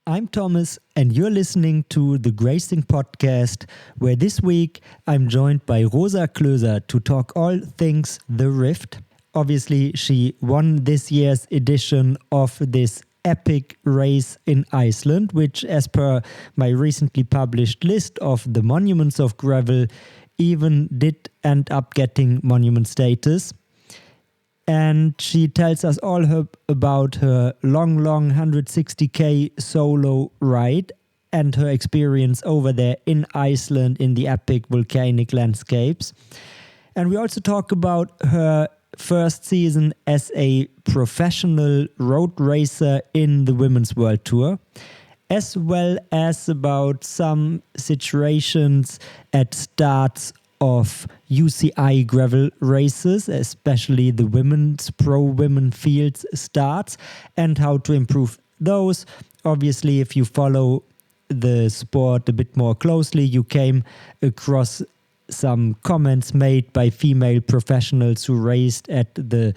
I'm Thomas, and you're listening to the Gracing Podcast, where this week I'm joined by Rosa Klöser to talk all things The Rift. Obviously, she won this year's edition of this epic race in Iceland, which, as per my recently published list of the monuments of gravel, even did end up getting monument status. And she tells us all about her long 160k solo ride and her experience over there in Iceland in the epic volcanic landscapes. And we also talk about her first season as a professional road racer in the Women's World Tour, as well as about some situations at starts of UCI gravel races, especially the women's pro-women fields starts, and how to improve those. Obviously, if you follow the sport a bit more closely, you came across some comments made by female professionals who raced at the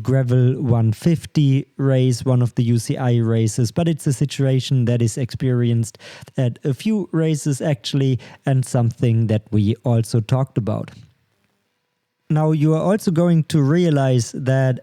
Gravel 150 race, one of the UCI races, but it's a situation that is experienced at a few races actually, and something that we also talked about. Now, you are also going to realize that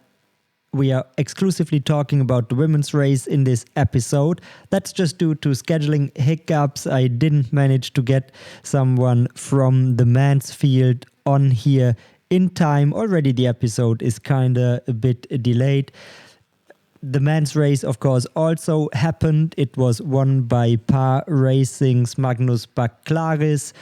we are exclusively talking about the women's race in this episode. That's just due to scheduling hiccups. I didn't manage to get someone from the men's field on here in time. Already the episode is kind of a bit delayed. The men's race, of course, also happened. It was won by Par Racing's Magnus Baklaris.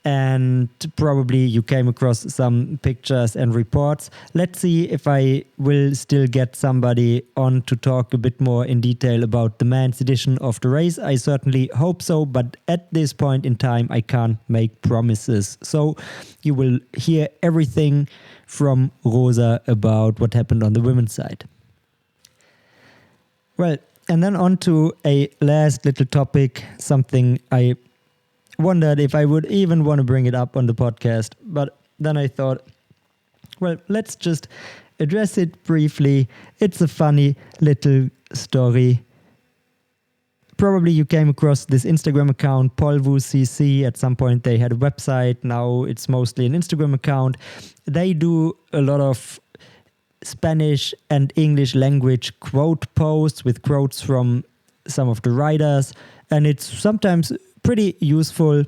And probably you came across some pictures and reports. Let's see if I will still get somebody on to talk a bit more in detail about the men's edition of the race. I certainly hope so, but at this point in time, I can't make promises. So you will hear everything from Rosa about what happened on the women's side. Well, and then on to a last little topic, something I wondered if I would even want to bring it up on the podcast, but then I thought, well, let's just address it briefly. It's a funny little story. Probably you came across this Instagram account, PolvuCC. At some point they had a website. Now it's mostly an Instagram account. They do a lot of Spanish and English language quote posts with quotes from some of the riders, and it's sometimes pretty useful.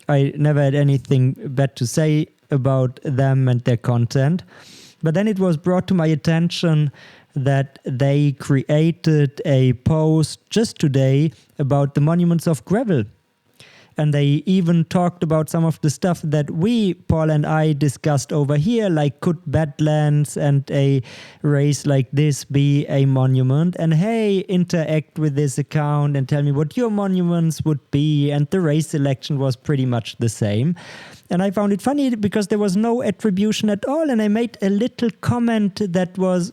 I never had anything bad to say about them and their content. But then it was brought to my attention that they created a post just today about the monuments of gravel. And they even talked about some of the stuff that we, Paul and I, discussed over here, like could Badlands and a race like this be a monument? And hey, interact with this account and tell me what your monuments would be. And the race selection was pretty much the same. And I found it funny because there was no attribution at all. And I made a little comment that was,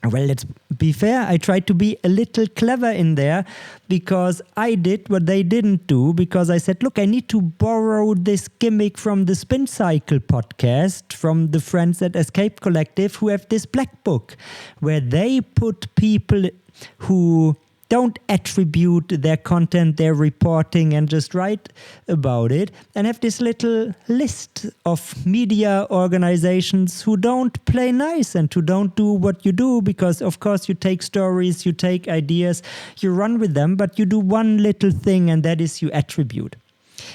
well, let's be fair, I tried to be a little clever in there because I did what they didn't do, because I said, look, I need to borrow this gimmick from the Spin Cycle podcast from the friends at Escape Collective who have this black book where they put people who don't attribute their content, their reporting, and just write about it, and have this little list of media organizations who don't play nice and who don't do what you do, because of course you take stories, you take ideas, you run with them, but you do one little thing, and that is you attribute.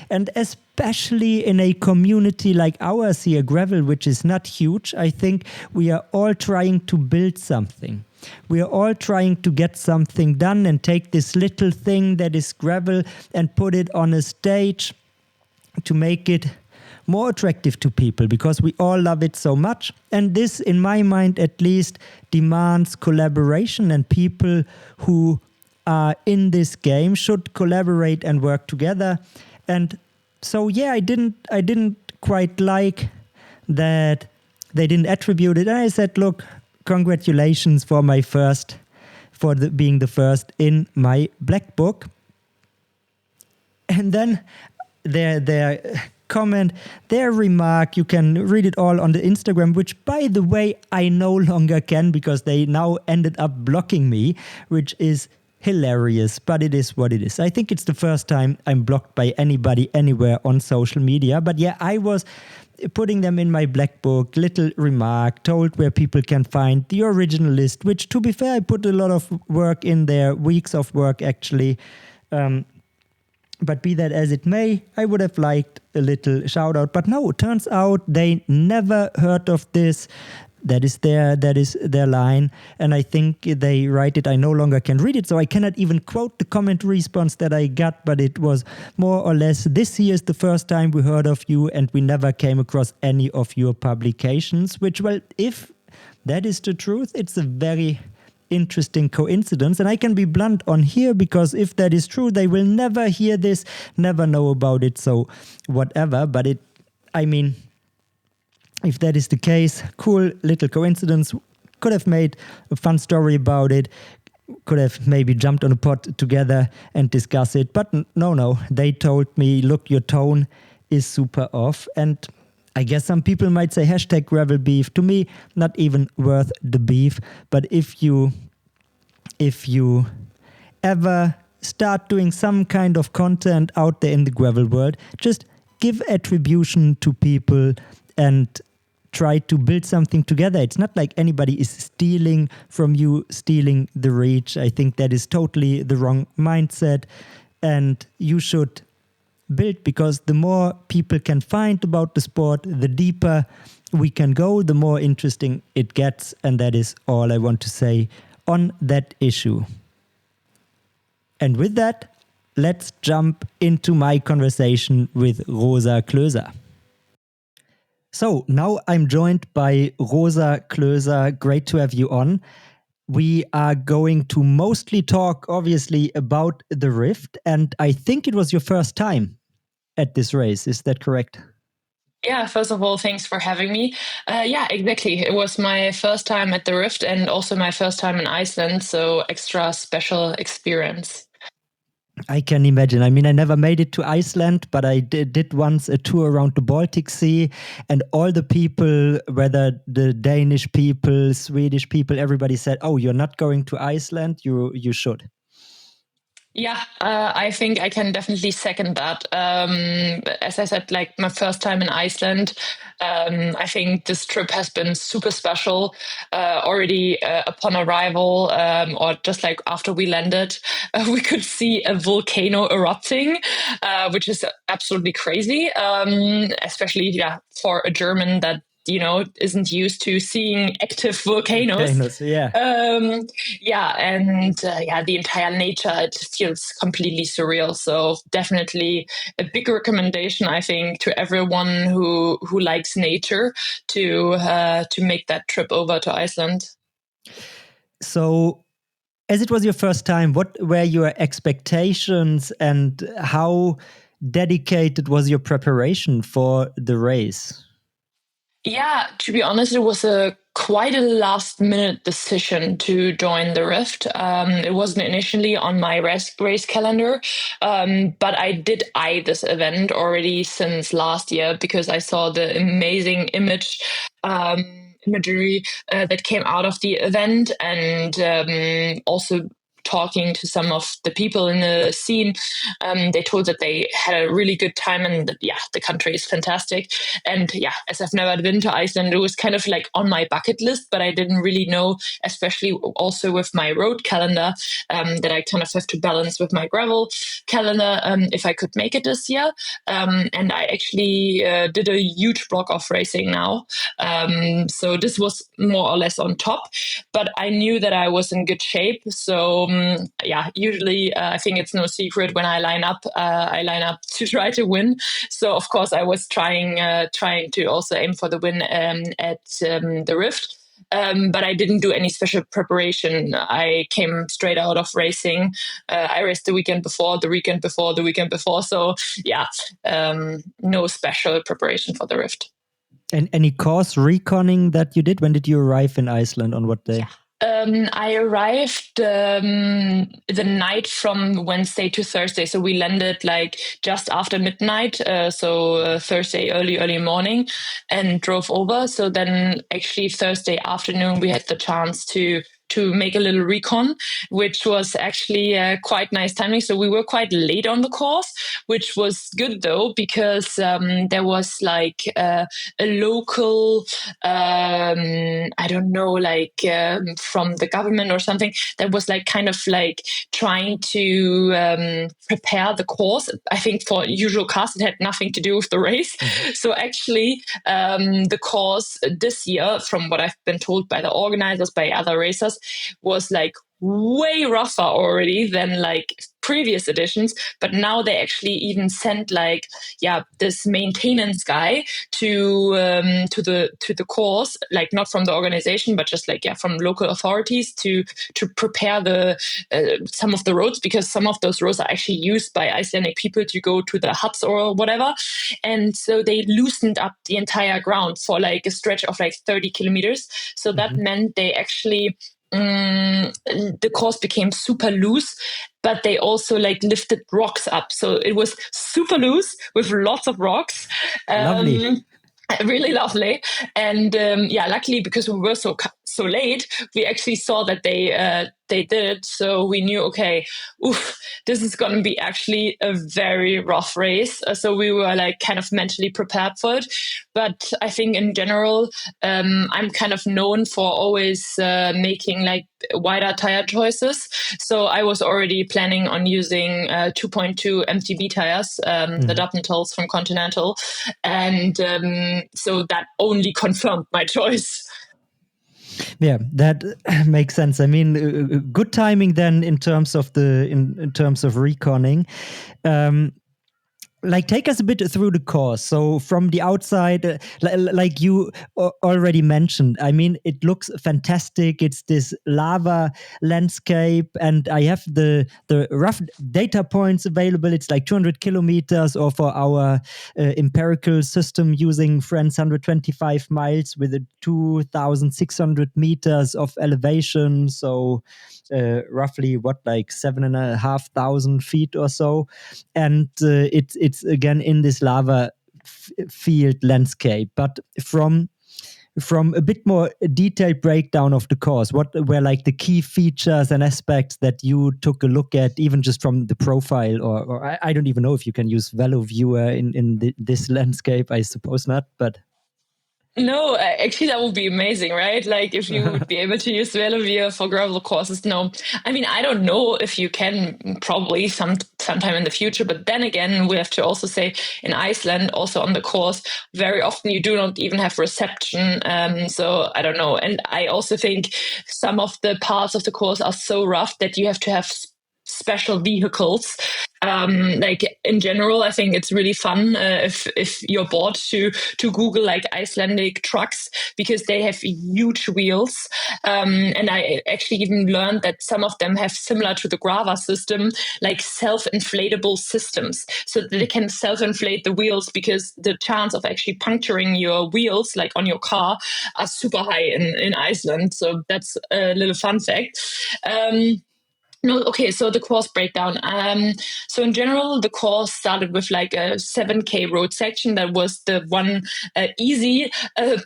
And especially in a community like ours here, Gravel, which is not huge, I think we are all trying to build something. We are all trying to get something done and take this little thing that is gravel and put it on a stage to make it more attractive to people, because we all love it so much. And this, in my mind at least, demands collaboration, and people who are in this game should collaborate and work together. And so, yeah, I didn't quite like that they didn't attribute it. And I said, look, congratulations for being the first in my black book. And then their comment, their remark, you can read it all on the Instagram, which, by the way, I no longer can because they now ended up blocking me, which is hilarious, but it is what it is. I think it's the first time I'm blocked by anybody anywhere on social media. But yeah, I was putting them in my black book, little remark, told where people can find the original list, which, to be fair, I put a lot of work in there, weeks of work actually. But be that as it may, I would have liked a little shout out. But no, it turns out they never heard of this. That is their line. And I think they write it. I no longer can read it, so I cannot even quote the comment response that I got, but it was more or less, this year is the first time we heard of you and we never came across any of your publications, which, well, if that is the truth, it's a very interesting coincidence. And I can be blunt on here, because if that is true, they will never hear this, never know about it, so whatever. But if that is the case, cool little coincidence. Could have made a fun story about it. Could have maybe jumped on a pod together and discuss it. But no. They told me, look, your tone is super off. And I guess some people might say hashtag gravel beef. To me, not even worth the beef. But if you ever start doing some kind of content out there in the gravel world, just give attribution to people and try to build something together. It's not like anybody is stealing from you, stealing the reach. I think that is totally the wrong mindset. And you should build, because the more people can find about the sport, the deeper we can go, the more interesting it gets. And that is all I want to say on that issue. And with that, let's jump into my conversation with Rosa Klöser. So now I'm joined by Rosa Klöser. Great to have you on. We are going to mostly talk, obviously, about the Rift. And I think it was your first time at this race. Is that correct? Yeah, first of all, thanks for having me. Yeah, exactly. It was my first time at the Rift and also my first time in Iceland. So extra special experience. I can imagine. I mean, I never made it to Iceland, but I did once a tour around the Baltic Sea, and all the people, whether the Danish people, Swedish people, everybody said, "Oh, you're not going to Iceland? You should." Yeah, I think I can definitely second that. As I said, like my first time in Iceland, I think this trip has been super special. Already upon arrival, or just like after we landed, we could see a volcano erupting, which is absolutely crazy, especially for a German that isn't used to seeing active volcanoes. Yeah. The entire nature, it feels completely surreal. So definitely a big recommendation, I think, to everyone who likes nature to make that trip over to Iceland. So, as it was your first time, what were your expectations and how dedicated was your preparation for the race? Yeah, to be honest, it was quite a last minute decision to join the Rift. It wasn't initially on my race calendar, but I did eye this event already since last year because I saw the amazing imagery that came out of the event, and also talking to some of the people in the scene, they told that they had a really good time and that, the country is fantastic. And as I've never been to Iceland, it was kind of like on my bucket list, but I didn't really know, especially also with my road calendar, that I kind of have to balance with my gravel calendar, if I could make it this year. And I actually did a huge block of racing now. So this was more or less on top, but I knew that I was in good shape. So usually I think it's no secret when I line up to try to win. So of course I was trying to also aim for the win at the Rift. But I didn't do any special preparation. I came straight out of racing. I raced the weekend before, the weekend before, the weekend before. So no special preparation for the Rift. And any course reconning that you did? When did you arrive in Iceland? On what day? Yeah. I arrived the night from Wednesday to Thursday. So we landed like just after midnight. So Thursday early morning and drove over. So then actually Thursday afternoon, we had the chance to to make a little recon, which was actually quite nice timing. So we were quite late on the course, which was good though, because there was like a local, I don't know, like from the government or something that was like kind of like trying to prepare the course. I think for usual cars, it had nothing to do with the race. Mm-hmm. So actually, the course this year, from what I've been told by the organizers, by other racers, was like way rougher already than like previous editions, but now they actually even sent like this maintenance guy to the course, like not from the organization but just like from local authorities to prepare the some of the roads, because some of those roads are actually used by Icelandic people to go to the huts or whatever, and so they loosened up the entire ground for like a stretch of like 30 kilometers. So that meant they actually the course became super loose, but they also like lifted rocks up. So it was super loose with lots of rocks. Lovely. Really lovely. And luckily, because we were so late, we actually saw that they did it. So we knew, okay, this is going to be actually a very rough race. So we were like kind of mentally prepared for it. But I think in general, I'm kind of known for always making like wider tire choices. So I was already planning on using 2.2 MTB tires, the Dapnatals from Continental. And so that only confirmed my choice. Yeah, that makes sense. I mean, good timing then in terms of in terms of reconning. Like, take us a bit through the course. So from the outside, like you already mentioned, I mean, it looks fantastic. It's this lava landscape, and I have the rough data points available. It's like 200 kilometers, or for our empirical system using France, 125 miles with a 2,600 meters of elevation. So roughly like 7,500 feet or so, and it's again in this lava field landscape. But from a bit more detailed breakdown of the course, what were like the key features and aspects that you took a look at, even just from the profile, or I don't even know if you can use Velo Viewer in this landscape. I suppose not, but. No, actually, that would be amazing, right? Like if you would be able to use Velovia for gravel courses. No, I mean, I don't know if you can, probably sometime in the future. But then again, we have to also say in Iceland, also on the course, very often you do not even have reception. So I don't know. And I also think some of the parts of the course are so rough that you have to have special vehicles. Like in general, I think it's really fun if you're bored to Google like Icelandic trucks, because they have huge wheels. And I actually even learned that some of them have, similar to the Grava system, like self-inflatable systems. So that they can self-inflate the wheels, because the chance of actually puncturing your wheels, like on your car, are super high in Iceland. So that's a little fun fact. No, okay, so the course breakdown. So in general, the course started with like a 7K road section. That was the one easy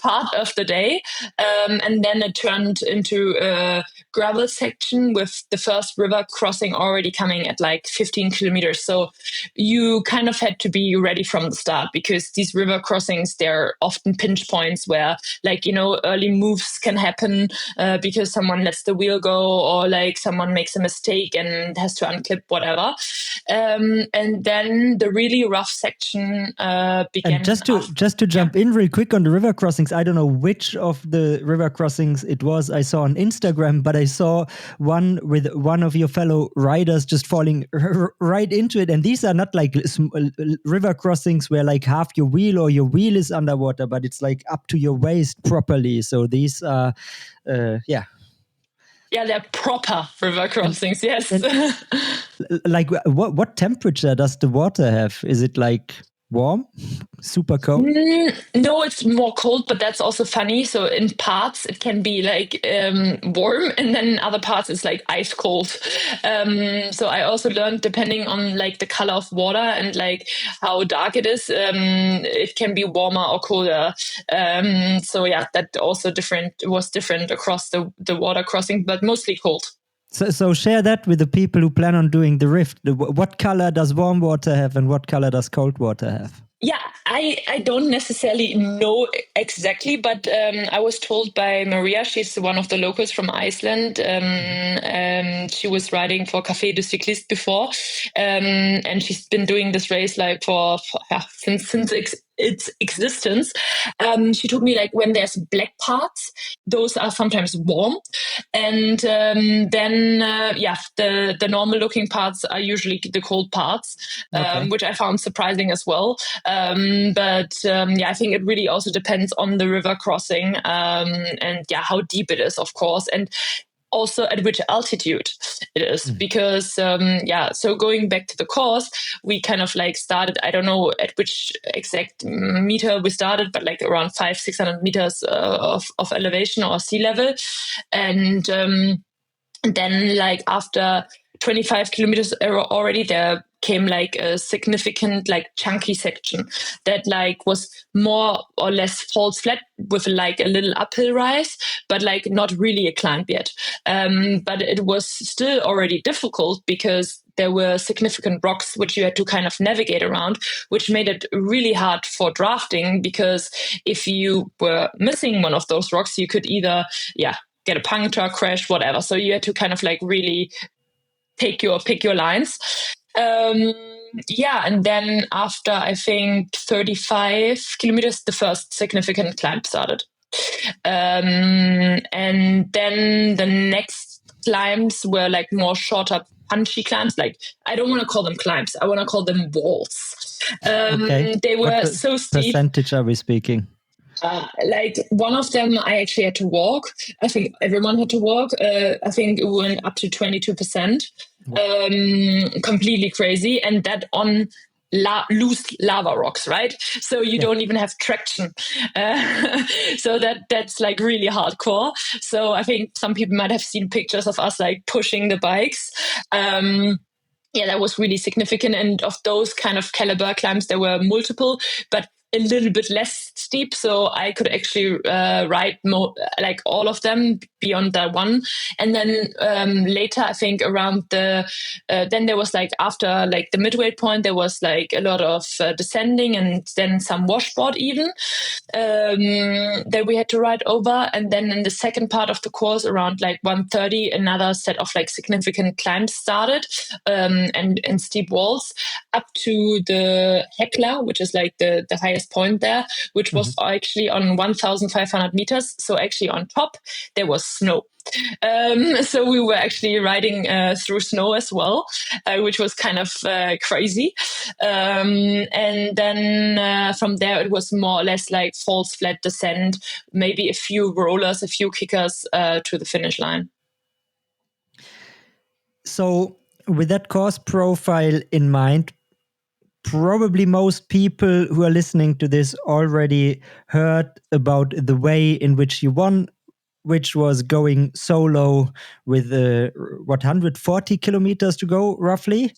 part of the day. And then it turned into a gravel section with the first river crossing already coming at like 15 kilometers. So you kind of had to be ready from the start, because these river crossings, they're often pinch points where, like, you know, early moves can happen because someone lets the wheel go, or like someone makes a mistake and has to unclip whatever. And then the really rough section began. And just to jump in real quick on the river crossings, I don't know which of the river crossings it was I saw on Instagram, but I saw one with one of your fellow riders just falling right into it. And these are not like river crossings where like half your wheel or your wheel is underwater, but it's like up to your waist properly. So these are, Yeah, they're proper river crossings, yes. Like, what temperature does the water have? Is it like Warm? Super cold? No, it's more cold, but that's also funny. So in parts it can be like warm, and then in other parts it's like ice cold. So I also learned, depending on like the color of water and like how dark it is, it can be warmer or colder. So yeah, that also was different across the water crossing, but mostly cold. So share that with the people who plan on doing the rift. What color does warm water have and what color does cold water have? Yeah, I don't necessarily know exactly, but I was told by Maria, she's one of the locals from Iceland. She was riding for Café du Cycliste before, and she's been doing this race like since its existence. She told me like when there's black parts, those are sometimes warm, and then the normal looking parts are usually the cold parts, which I found surprising as well. I think it really also depends on the river crossing, and how deep it is, of course, and also at which altitude it is, because so going back to the course, we kind of like started, I don't know at which exact meter we started, but like around 500-600 meters of elevation or sea level, and then like after 25 kilometers already, there came like a significant like chunky section that like was more or less falls flat with like a little uphill rise, but like not really a climb yet. But it was still already difficult because there were significant rocks which you had to kind of navigate around, which made it really hard for drafting, because if you were missing one of those rocks, you could either get a puncture, crash, whatever. So you had to kind of like really pick your lines. And then after I think 35 kilometers, the first significant climb started. And then the next climbs were like more shorter, punchy climbs. Like, I don't want to call them climbs, I want to call them walls. They were so steep. Percentage are we speaking? Like one of them, I actually had to walk. I think everyone had to walk. I think it went up to 22%. Completely crazy. And that on loose lava rocks, right? So you don't even have traction. So that's like really hardcore. So I think some people might have seen pictures of us like pushing the bikes. That was really significant. And of those kind of caliber climbs, there were multiple, but a little bit less steep, so I could actually ride like all of them beyond that one. And then later, I think around then there was like after like the midway point, there was like a lot of descending and then some washboard even that we had to ride over. And then in the second part of the course, around like 1:30, another set of like significant climbs started, and steep walls up to the Hekla, which is like the highest point there, which was actually on 1,500 meters. So actually on top there was snow. So we were actually riding through snow as well, which was kind of crazy. And then from there it was more or less like falls flat descent, maybe a few rollers, a few kickers to the finish line. So with that course profile in mind, probably most people who are listening to this already heard about the way in which you won, which was going solo with 140 kilometers to go, roughly?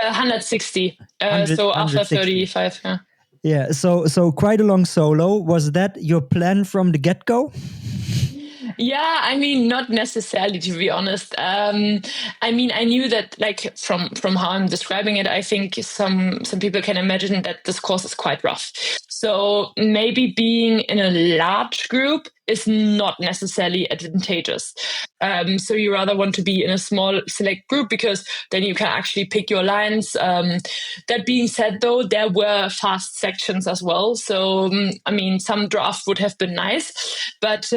160. So after 35, yeah. Yeah, so quite a long solo. Was that your plan from the get-go? Yeah, I mean, not necessarily, to be honest. I mean, I knew that, like, from how I'm describing it, I think some people can imagine that this course is quite rough. So maybe being in a large group is not necessarily advantageous. So you rather want to be in a small select group, because then you can actually pick your lines. That being said, though, there were fast sections as well. So, I mean, some draft would have been nice, but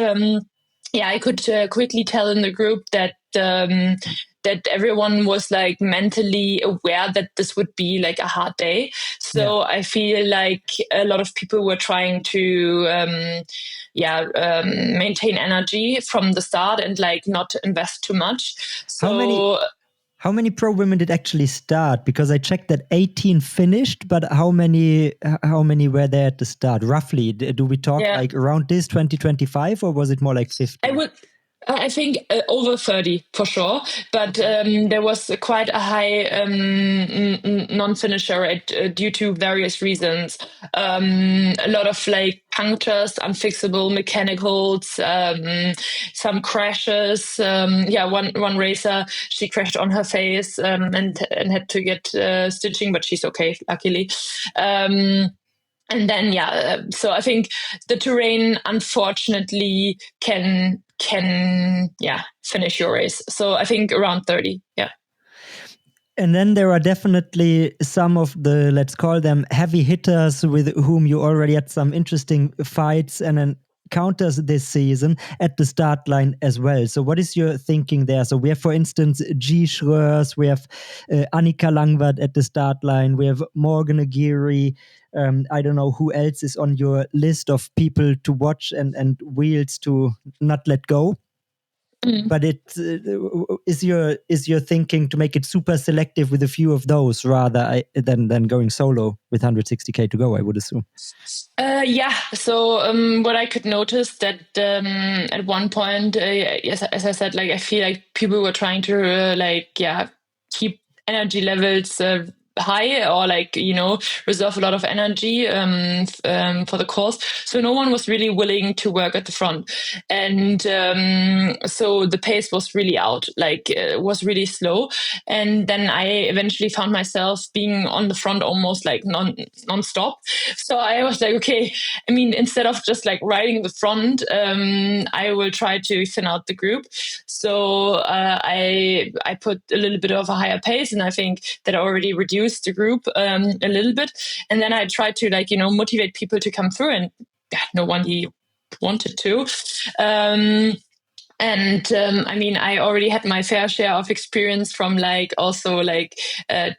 I could quickly tell in the group that that everyone was like mentally aware that this would be like a hard day. So I feel like a lot of people were trying to maintain energy from the start and like not invest too much. So How many pro women did actually start? Because I checked that 18 finished, but how many were there at the start? Roughly, do we talk like around this 2025, or was it more like 50? I think over 30 for sure, but there was quite a high non-finisher rate due to various reasons. A lot of like punctures, unfixable mechanicals, some crashes. One racer, she crashed on her face and had to get stitching, but she's okay, luckily. And then, so I think the terrain, unfortunately, can finish your race. So I think around 30, yeah. And then there are definitely some of the, let's call them heavy hitters, with whom you already had some interesting fights and encounters this season at the start line as well. So what is your thinking there? So we have, for instance, G. Schreurs, we have Annika Langwart at the start line, we have Morgan Aguirre. I don't know who else is on your list of people to watch and wheels to not let go. But it is your thinking to make it super selective with a few of those rather than going solo with 160k to go, I would assume. So what I could notice that at one point, as I said, like I feel like people were trying to keep energy levels high, or reserve a lot of energy for the course. So no one was really willing to work at the front, and so the pace was really out, was really slow. And then I eventually found myself being on the front almost like non-stop. So I was like, okay, I mean, instead of just like riding the front, I will try to thin out the group. So I put a little bit of a higher pace, and I think that already reduced the group a little bit. And then I tried to motivate people to come through, and no one wanted to. I mean, I already had my fair share of experience from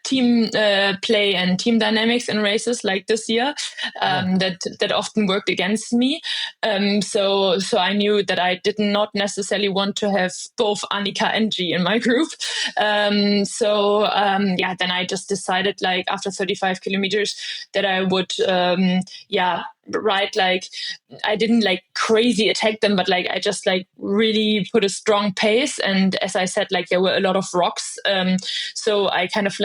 team play and team dynamics in races like this year that often worked against me. So I knew that I did not necessarily want to have both Annika and G in my group. Then I just decided, like after 35 kilometers, that I would ride I didn't crazy attack them, but I just really put a strong pace. And as I said, there were a lot of rocks, so I kind of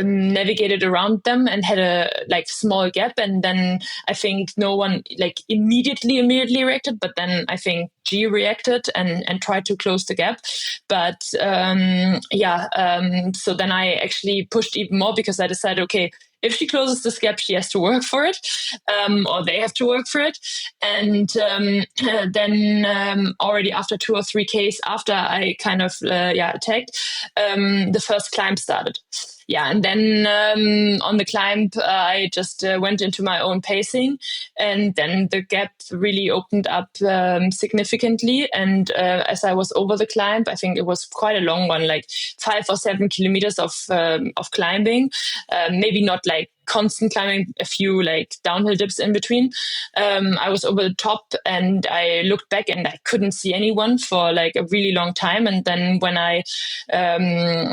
navigated around them and had a small gap. And then I think no one immediately reacted, but then I think G reacted and tried to close the gap. But so then I actually pushed even more, because I decided, okay, if she closes this gap, she has to work for it, or they have to work for it. And then already after 2 or 3 Ks after I kind of attacked, the first climb started. Yeah, and then on the climb, I just went into my own pacing, and then the gap really opened up significantly. And as I was over the climb, I think it was quite a long one, 5 or 7 kilometers of climbing, maybe not constant climbing, a few downhill dips in between. I was over the top, and I looked back and I couldn't see anyone for a really long time. And then when I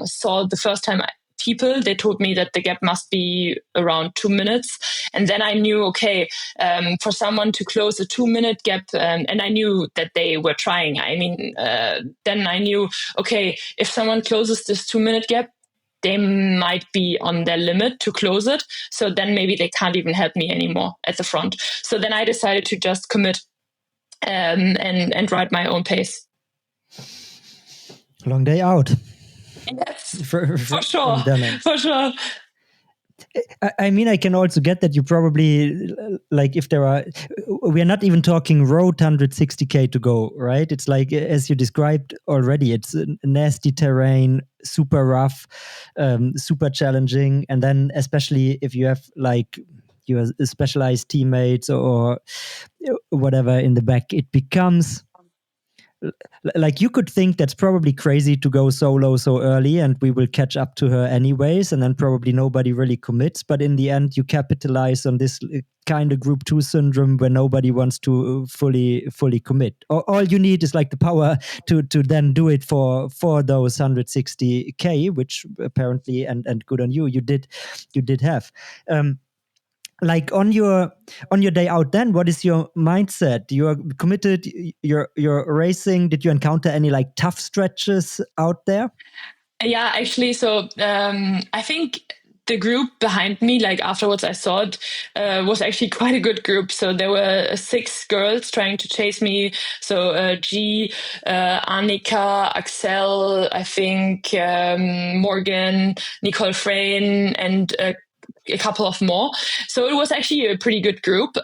saw the first time people, they told me that the gap must be around 2 minutes. And then I knew, okay, for someone to close a 2-minute gap, and I knew that they were trying. I mean, then I knew, okay, if someone closes this 2-minute gap, they might be on their limit to close it. So then maybe they can't even help me anymore at the front. So then I decided to just commit and ride my own pace. Long day out. Yes, for sure. For sure. I mean, I can also get that you probably, if there are, we're not even talking road 160k to go, right? It's as you described already, it's a nasty terrain, super rough, super challenging. And then especially if you have your specialized teammates or whatever in the back, it becomes like you could think that's probably crazy to go solo so early and we will catch up to her anyways, and then probably nobody really commits. But in the end, you capitalize on this kind of group 2 syndrome where nobody wants to fully commit. All you need is like the power to then do it for those 160K, which apparently, and good on you, you did have. Like on your day out, then what is your mindset? You are committed, you're racing. Did you encounter any like tough stretches out there? Yeah, actually, so I think the group behind me, like afterwards I saw it, was actually quite a good group. So there were 6 girls trying to chase me. So G, Annika, Axel, I think Morgan, Nicole Frayne, and a couple of more. So it was actually a pretty good group.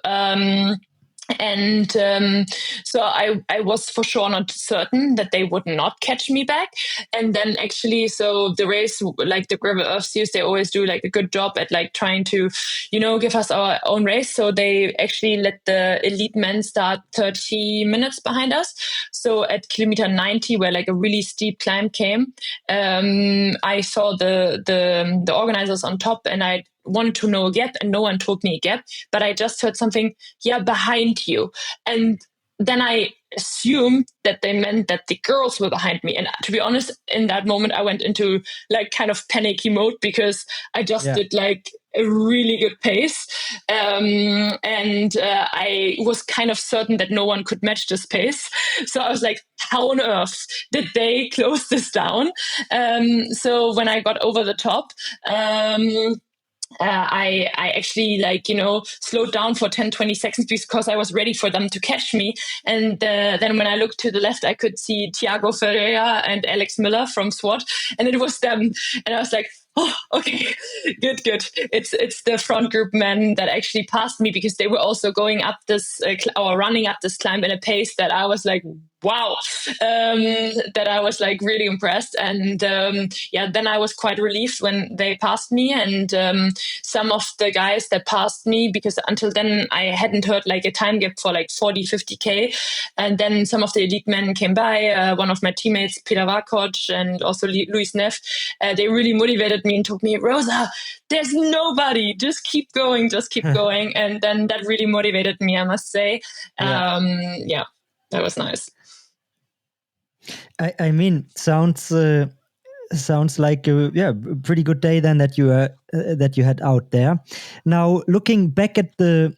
And so I was for sure not certain that they would not catch me back. And then actually, so the race, like the Gravel Earth Series, they always do like a good job at like trying to, give us our own race. So they actually let the elite men start 30 minutes behind us. So at kilometer 90, where like a really steep climb came, I saw the organizers on top, and I wanted to know a gap, and no one told me a gap, but I just heard something, behind you. And then I assumed that they meant that the girls were behind me. And to be honest, in that moment, I went into like kind of panicky mode because I just did like a really good pace. And I was kind of certain that no one could match this pace. So I was like, how on earth did they close this down? So when I got over the top, I actually slowed down for 10-20 seconds because I was ready for them to catch me. And then when I looked to the left, I could see Thiago Ferreira and Alex Miller from SWAT, and it was them. And I was like, oh, okay, good. It's the front group men that actually passed me, because they were also going up this or running up this climb in a pace that I was like, wow, that I was like really impressed. And then I was quite relieved when they passed me. And some of the guys that passed me, because until then I hadn't heard like a time gap for like 40-50K. And then some of the elite men came by, one of my teammates, Peter Varkoc, and also Luis Neff. They really motivated me and told me, Rosa, there's nobody, just keep going. And then that really motivated me, I must say. That was nice. I mean, sounds like a pretty good day then that you had out there. Now looking back at the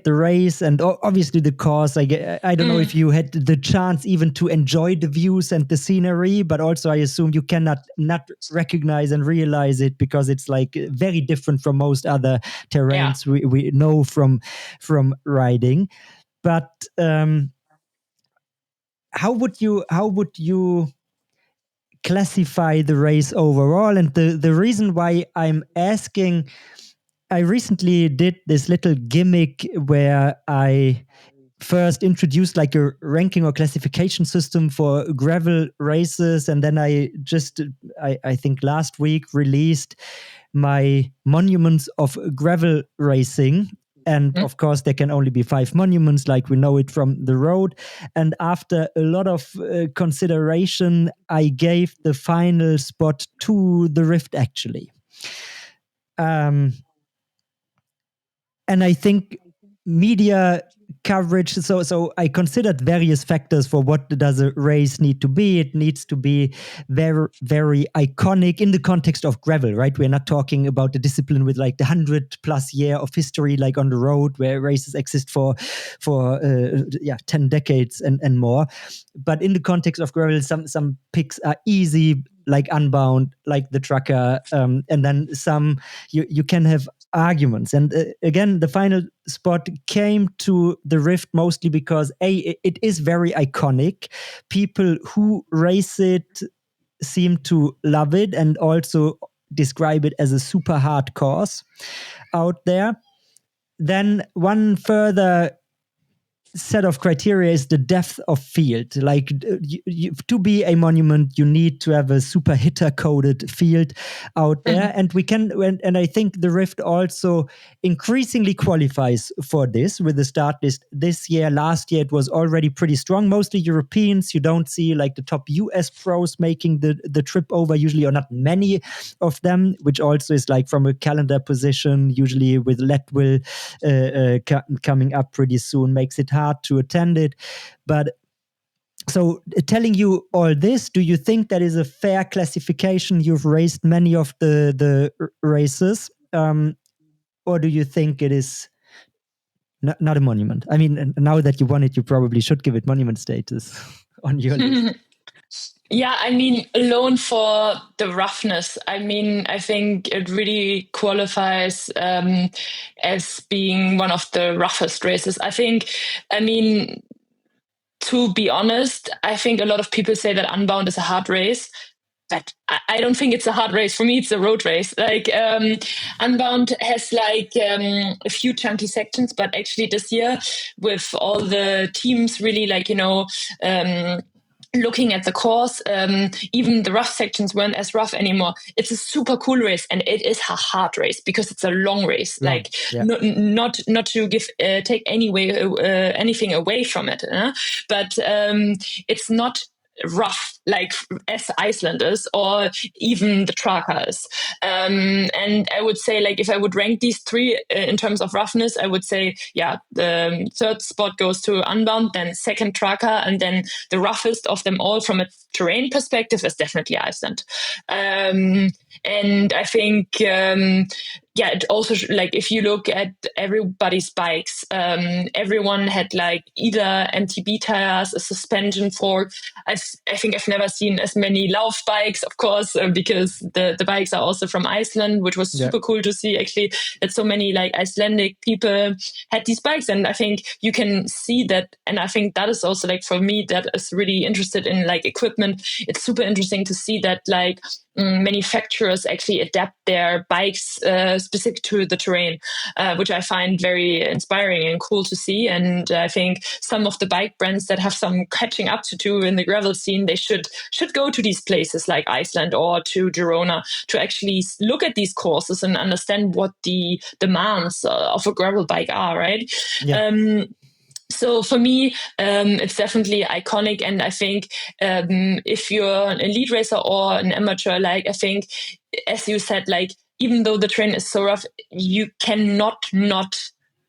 race and obviously the course, I don't know if you had the chance even to enjoy the views and the scenery, but also I assume you cannot not recognize and realize it because it's like very different from most other terrains we know from riding. But how would you classify the race overall? And the reason why I'm asking, I recently did this little gimmick where I first introduced like a ranking or classification system for gravel races, and then I think last week released my monuments of gravel racing. And of course, there can only be 5 monuments, like we know it from the road. And after a lot of consideration, I gave the final spot to the Rift, actually. And I think media coverage, so I considered various factors for what does a race need to be. It needs to be very, very iconic in the context of gravel, right? We're not talking about the discipline with like the 100+ year of history, like on the road where races exist for 10 decades and more. But in the context of gravel, some picks are easy, like Unbound, like the Trucker, and then some you can have arguments. And again, the final spot came to the Rift mostly because it is very iconic. People who race it seem to love it and also describe it as a super hard course out there. Then one further set of criteria is the depth of field. Like to be a monument, you need to have a super hitter coded field out there. And we can, and I think the Rift also increasingly qualifies for this with the start list this year. Last year, it was already pretty strong. Mostly Europeans. You don't see like the top US pros making the trip over usually, or not many of them, which also is like from a calendar position, usually with Leadville coming up pretty soon, makes it hard to attend it. But so telling you all this, do you think that is a fair classification? You've raced many of the races, or do you think it is not a monument? I mean, now that you won it, you probably should give it monument status on your list. Yeah, I mean, alone for the roughness, I mean, I think it really qualifies as being one of the roughest races. I mean, to be honest, I think a lot of people say that Unbound is a hard race. But I don't think it's a hard race. For me, it's a road race. Like Unbound has like a few chunky sections, but actually this year, with all the teams really like, looking at the course, even the rough sections weren't as rough anymore. It's a super cool race, and it is a hard race because it's a long race. Long, like yeah. not to give take anything away from it, but it's not rough like as Iceland is, or even the Tracker is. And I would say, like, if I would rank these three in terms of roughness, I would say, yeah, the third spot goes to Unbound, then second Tracker, and then the roughest of them all from a terrain perspective is definitely Iceland. And I think, yeah, it also, like, if you look at everybody's bikes, everyone had like either MTB tires, a suspension fork. I think I've never seen as many Lauf bikes, of course, because the bikes are also from Iceland, which was super cool to see actually that so many like Icelandic people had these bikes. And I think you can see that. And I think that is also, like, for me, that is really interested in like equipment. It's super interesting to see that like manufacturers actually adapt their bikes specific to the terrain, which I find very inspiring and cool to see. And I think some of the bike brands that have some catching up to do in the gravel scene, they should go to these places like Iceland or to Girona to actually look at these courses and understand what the demands of a gravel bike are, right? Yeah. So for me, it's definitely iconic. And I think if you're an elite racer or an amateur, like, I think, as you said, like, even though the terrain is so rough, you cannot not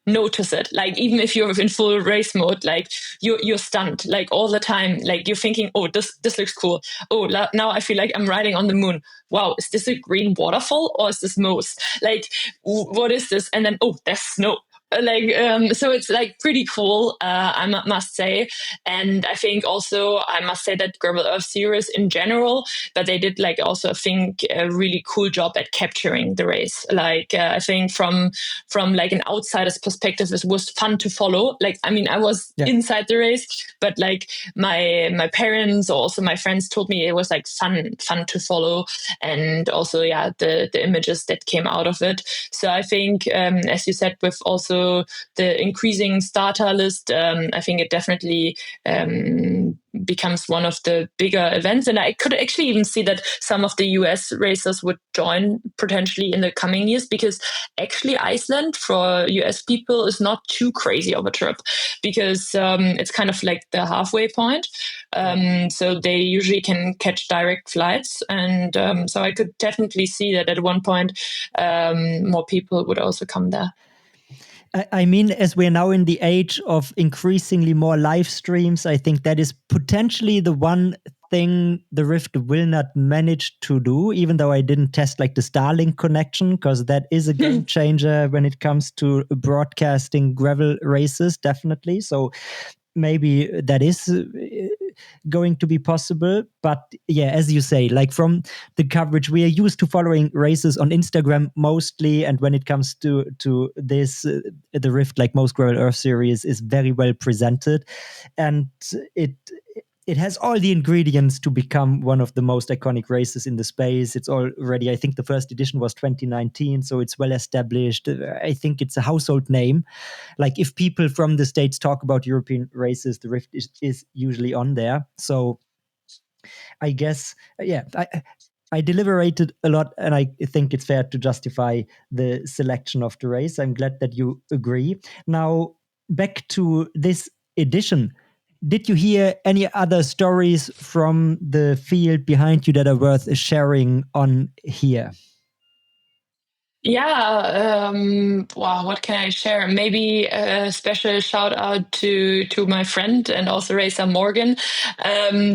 notice it. Like, even if you're in full race mode, like, you're stunned, like, all the time. Like, you're thinking, oh, this looks cool. Oh, now I feel like I'm riding on the moon. Wow, is this a green waterfall or is this moss? Like, what is this? And then, oh, there's snow. Like, so it's like pretty cool, I must say. And I think also I must say that Gravel Earth series in general, but they did, like, also I think a really cool job at capturing the race. Like, I think from like an outsider's perspective, it was fun to follow. Like, I mean, I was inside the race, but like my parents or also my friends told me it was like fun to follow, and also the images that came out of it. So I think, as you said, with also the increasing starter list, I think it definitely becomes one of the bigger events. And I could actually even see that some of the US racers would join potentially in the coming years, because actually Iceland for US people is not too crazy of a trip, because it's kind of like the halfway point. So they usually can catch direct flights. And so I could definitely see that at one point more people would also come there. I mean, as we're now in the age of increasingly more live streams, I think that is potentially the one thing the Rift will not manage to do, even though I didn't test like the Starlink connection, because that is a game changer when it comes to broadcasting gravel races, definitely. So maybe that is going to be possible. But yeah, as you say, like, from the coverage, we are used to following races on Instagram mostly, and when it comes to this, the Rift, like most Gravel Earth series, is very well presented, and it it has all the ingredients to become one of the most iconic races in the space. It's already, I think the first edition was 2019, so it's well established. I think it's a household name. Like if people from the States talk about European races, the Rift is usually on there. So I guess, I deliberated a lot, and I think it's fair to justify the selection of the race. I'm glad that you agree. Now, back to this edition. Did you hear any other stories from the field behind you that are worth sharing on here? Yeah, wow, what can I share? Maybe a special shout out to my friend and also Rosa Morgan.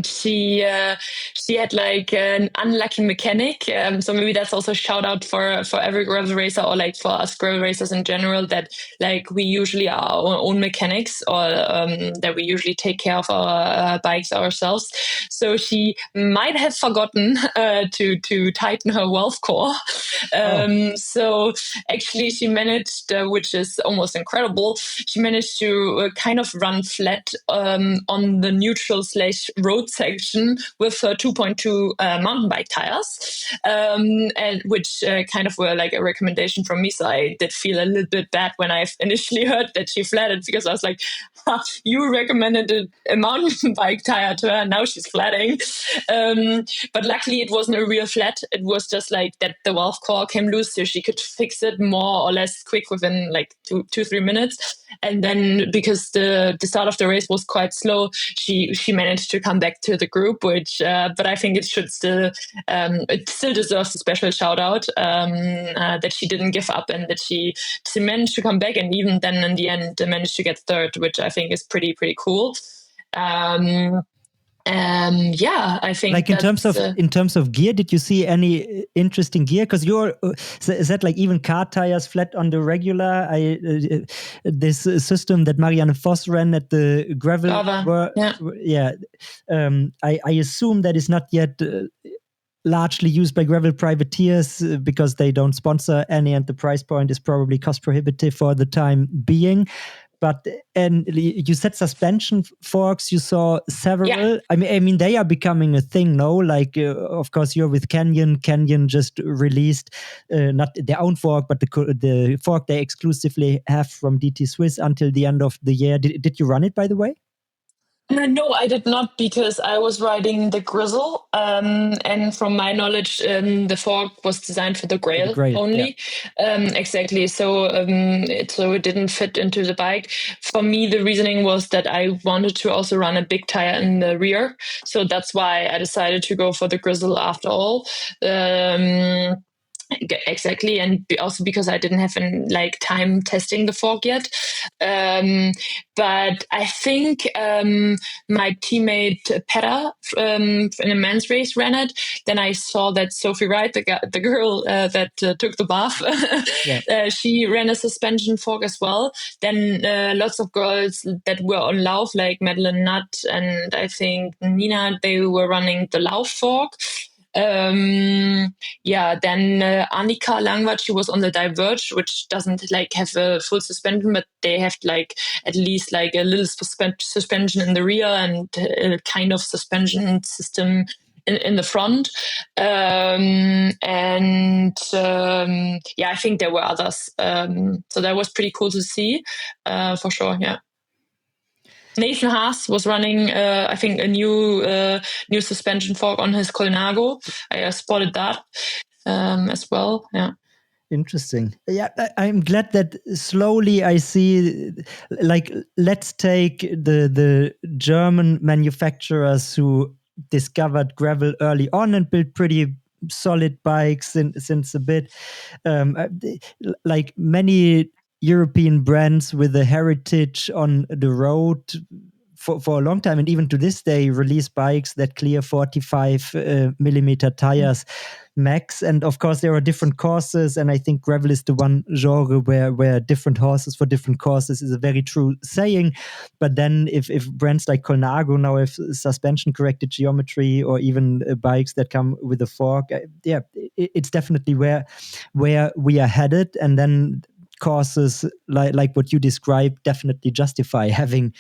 She had like an unlucky mechanic, so maybe that's also a shout out for every gravel racer, or like for us gravel racers in general, that like we usually are our own mechanics, or that we usually take care of our bikes ourselves. So she might have forgotten to tighten her valve core. So actually she managed, which is almost incredible, she managed to kind of run flat on the neutral / road section with her 2.2 mountain bike tires, and which kind of were like a recommendation from me. So I did feel a little bit bad when I initially heard that she flatted, because I was like, you recommended a mountain bike tire to her, now she's flatting. But luckily it wasn't a real flat. It was just like that the valve core came loose, so she could fix it more or less quick within like 3 minutes. And then because the start of the race was quite slow, she managed to come back to the group, which but I think it still deserves a special shout out, that she didn't give up, and that she managed to come back, and even then in the end managed to get third, which I think is pretty cool. Yeah, I think like in terms of gear, did you see any interesting gear? Because is that like even car tires flat on the regular? This system that Marianne Voss ran at the gravel, I assume that is not yet largely used by gravel privateers, because they don't sponsor any, and the price point is probably cost prohibitive for the time being. And you said suspension forks. You saw several. Yeah. I mean, they are becoming a thing, no? Like, of course, you're with Canyon. Canyon just released not their own fork, but the fork they exclusively have from DT Swiss until the end of the year. Did you run it, by the way? No, I did not, because I was riding the Grizzle, and from my knowledge, the fork was designed for the Grail only. Yeah. Exactly. So it didn't fit into the bike. For me, the reasoning was that I wanted to also run a big tire in the rear, so that's why I decided to go for the Grizzle after all. Exactly, and also because I didn't have time testing the fork yet. But I think my teammate Petta in a men's race ran it. Then I saw that Sophie Wright, the girl that took the bath, she ran a suspension fork as well. Then lots of girls that were on Lauf, like Madeline Nutt and I think Nina, they were running the Lauf fork. Then Annika Langwart, she was on the Diverge, which doesn't have a full suspension, but they have at least a little suspension in the rear and a kind of suspension system in the front. I think there were others. So that was pretty cool to see, for sure. Yeah. Nathan Haas was running, I think, a new suspension fork on his Colnago. I spotted that as well. Yeah. Interesting. Yeah, I'm glad that slowly I see, let's take the German manufacturers who discovered gravel early on and built pretty solid bikes since a bit. Like many European brands with a heritage on the road for a long time, and even to this day, release bikes that clear 45 millimeter tires max. And of course, there are different courses, and I think gravel is the one genre where different horses for different courses is a very true saying. But then if brands like Colnago now have suspension corrected geometry, or even bikes that come with a fork, it's definitely where we are headed. And then courses like what you described definitely justify having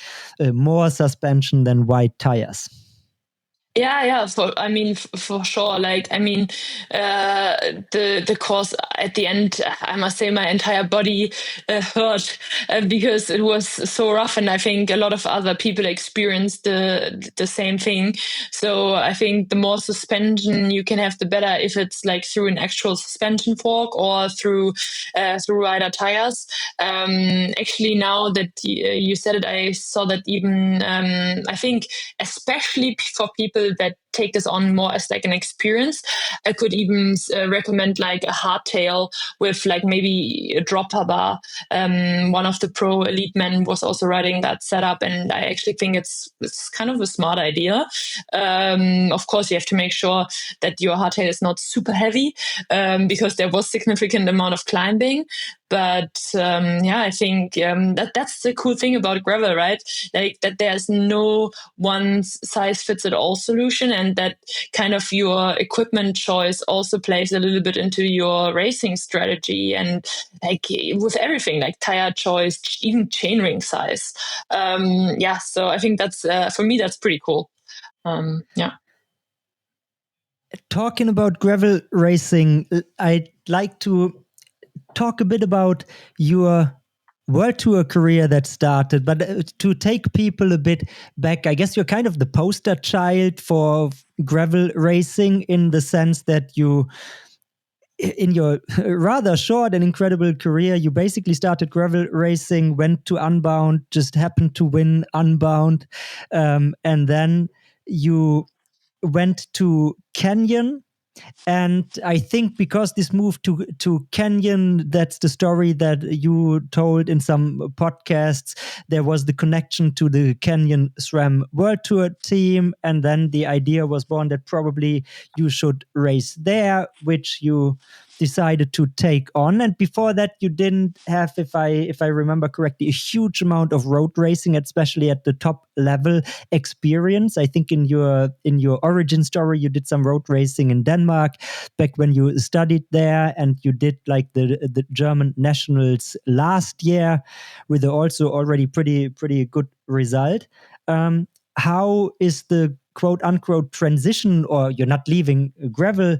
more suspension than wide tires. Yeah. For sure. The course at the end, I must say, my entire body hurt because it was so rough, and I think a lot of other people experienced the same thing. So I think the more suspension you can have, the better. If it's like through an actual suspension fork or through wider tires. Actually, now that you said it, I saw that even I think especially for people that take this on more as like an experience, I could even recommend like a hardtail with like maybe a dropper bar. One of the pro elite men was also riding that setup, and I actually think it's kind of a smart idea. Of course, you have to make sure that your hardtail is not super heavy, because there was significant amount of climbing. But I think that's the cool thing about gravel, right? Like that there's no one size fits it all solution, and that kind of your equipment choice also plays a little bit into your racing strategy, and like with everything, like tire choice, even chainring size. So I think that's for me that's pretty cool. Yeah. Talking about gravel racing, I'd like to talk a bit about your world tour career that started, but to take people a bit back, I guess you're kind of the poster child for gravel racing, in the sense that you, in your rather short and incredible career, you basically started gravel racing, went to Unbound, just happened to win Unbound, and then you went to Canyon. And I think because this move to Canyon, that's the story that you told in some podcasts. There was the connection to the Canyon SRAM World Tour team, and then the idea was born that probably you should race there, which you decided to take on. And before that, you didn't have, if I remember correctly, a huge amount of road racing, especially at the top level experience. I think in your origin story, you did some road racing in Denmark back when you studied there, and you did like the German nationals last year with also already pretty good result. How is the quote unquote transition, or you're not leaving gravel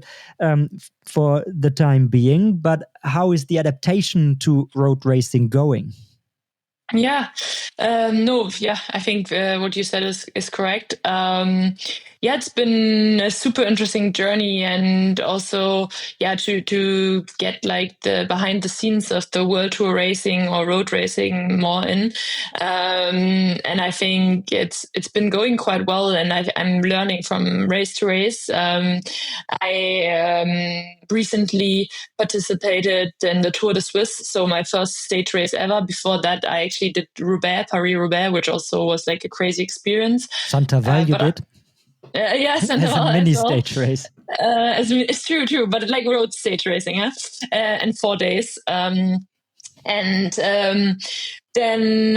for the time being, but how is the adaptation to road racing going? Yeah, no, yeah, I think what you said is correct. It's been a super interesting journey, and also, to get like the behind the scenes of the world tour racing or road racing more in. And I think it's been going quite well, and I'm learning from race to race. I recently participated in the Tour de Suisse, so my first stage race ever. Before that, I actually did Paris-Roubaix, which also was like a crazy experience. Santaval, you did? Santaval as a mini as well. stage race. It's true, but like road stage racing, in 4 days. And then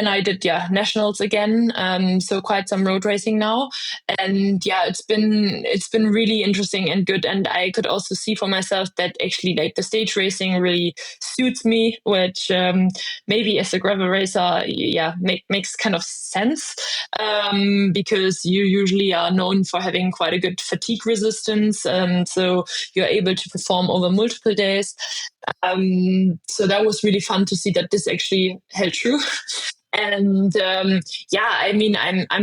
I did nationals again. So quite some road racing now, and it's been really interesting and good. And I could also see for myself that actually like the stage racing really suits me, which maybe as a gravel racer, makes kind of sense, because you usually are known for having quite a good fatigue resistance, so you're able to perform over multiple days. So that was really fun to see that this actually held true. And I'm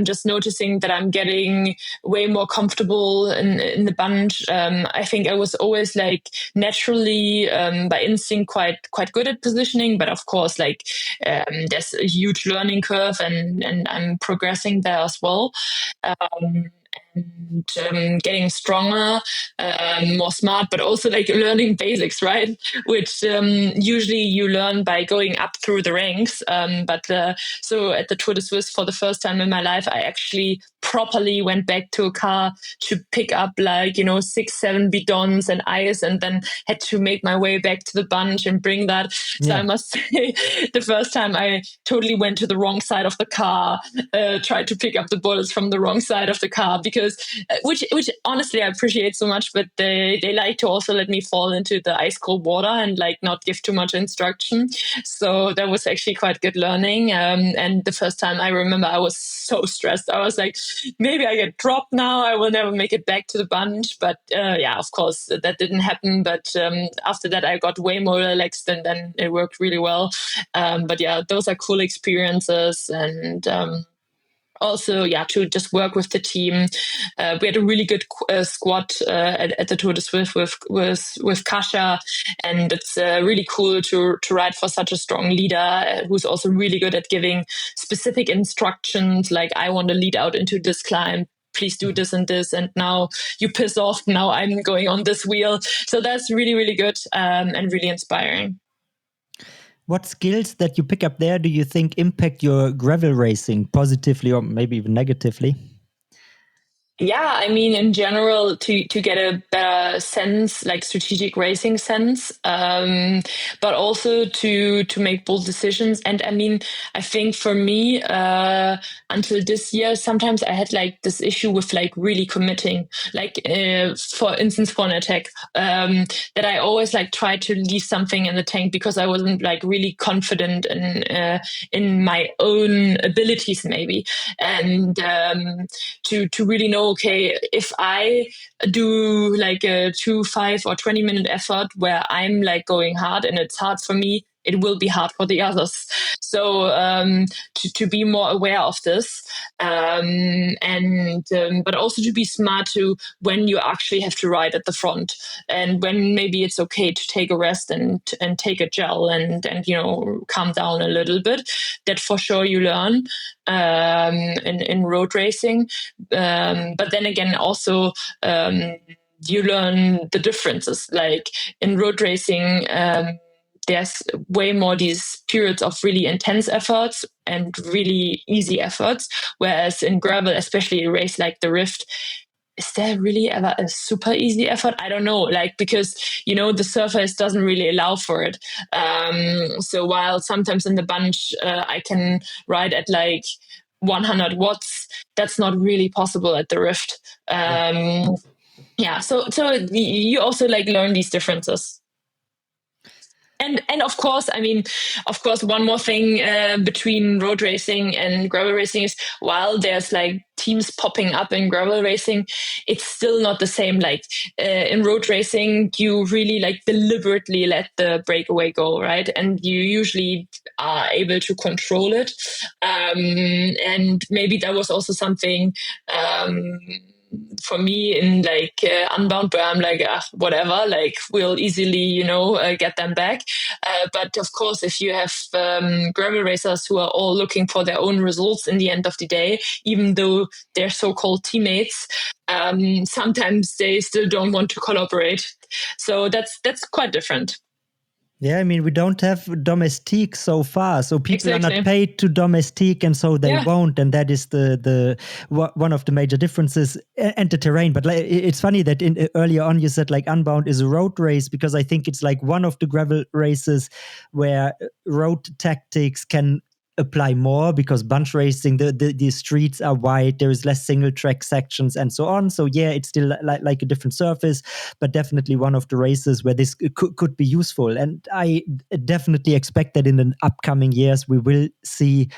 just noticing that I'm getting way more comfortable in the bunch. I think I was always like naturally by instinct quite good at positioning, but of course like there's a huge learning curve, and I'm progressing there as well. Um, and getting stronger, more smart, but also like learning basics, right? Which usually you learn by going up through the ranks. So at the Tour de Suisse, for the first time in my life, I actually properly went back to a car to pick up 6-7 bidons and ice, and then had to make my way back to the bunch and bring that. So I must say, the first time I totally went to the wrong side of the car, tried to pick up the bottles from the wrong side of the car, because because which honestly I appreciate so much, but they like to also let me fall into the ice cold water and like not give too much instruction. So that was actually quite good learning. And the first time I remember I was so stressed. I was like, maybe I get dropped now. I will never make it back to the bunch. But yeah, of course that didn't happen. But after that, I got way more relaxed, and then it worked really well. But yeah, those are cool experiences. And also, yeah, to just work with the team. We had a really good squad at the Tour de Suisse with Kasia, and it's really cool to ride for such a strong leader who's also really good at giving specific instructions, like I want to lead out into this climb. Please do this and this, and now you piss off. Now I'm going on this wheel. So that's really, really good and really inspiring. What skills that you pick up there do you think impact your gravel racing positively or maybe even negatively? Yeah, I mean, in general, to get a better sense, like strategic racing sense, but also to make bold decisions. And I mean, I think for me, until this year, sometimes I had like this issue with like really committing, like for instance, for an attack, that I always like tried to leave something in the tank because I wasn't like really confident in my own abilities, maybe, and to really know, okay, if I do like a 2, 5 or 20-minute effort where I'm like going hard and it's hard for me, it will be hard for the others. So to be more aware of this, and but also to be smart to when you actually have to ride at the front, and when maybe it's okay to take a rest and take a gel and calm down a little bit. That for sure you learn in road racing, but then again also. You learn the differences. Like in road racing, there's way more these periods of really intense efforts and really easy efforts. Whereas in gravel, especially a race like the Rift, is there really ever a super easy effort? I don't know, like, because, the surface doesn't really allow for it. So while sometimes in the bunch, I can ride at like 100 watts, that's not really possible at the Rift. Yeah. So you also like learn these differences. And of course, one more thing between road racing and gravel racing is, while there's like teams popping up in gravel racing, it's still not the same. Like in road racing, you really like deliberately let the breakaway go, right? And you usually are able to control it. And maybe that was also something for me in like Unbound, where I'm like, whatever, like we'll easily, get them back. But of course, if you have gravel racers who are all looking for their own results in the end of the day, even though they're so-called teammates, sometimes they still don't want to collaborate. So that's quite different. Yeah, we don't have domestique so far, so people Exactly. are not paid to domestique, and so they won't, and that is the one of the major differences, and the terrain. But like, it's funny that earlier on you said like Unbound is a road race, because I think it's like one of the gravel races where road tactics can apply more, because bunch racing, the streets are wide, there is less single track sections and so on. So yeah, it's still like a different surface, but definitely one of the races where this could be useful. And I definitely expect that in the upcoming years we will see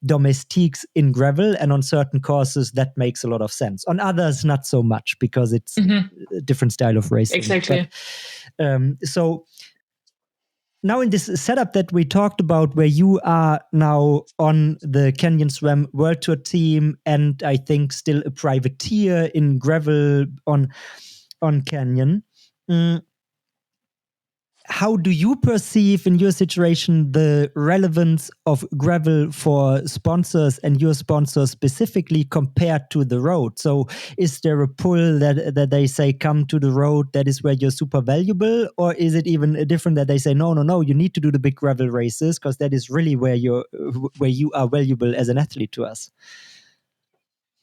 domestiques in gravel, and on certain courses that makes a lot of sense. On others, not so much, because it's a different style of racing. Exactly. But, so now in this setup that we talked about, where you are now on the Canyon SRAM World Tour team, and I think still a privateer in gravel on Canyon, how do you perceive in your situation the relevance of gravel for sponsors, and your sponsors specifically, compared to the road? So is there a pull that they say, come to the road, that is where you're super valuable? Or is it even different, that they say, no, you need to do the big gravel races, because that is really where you are valuable as an athlete to us?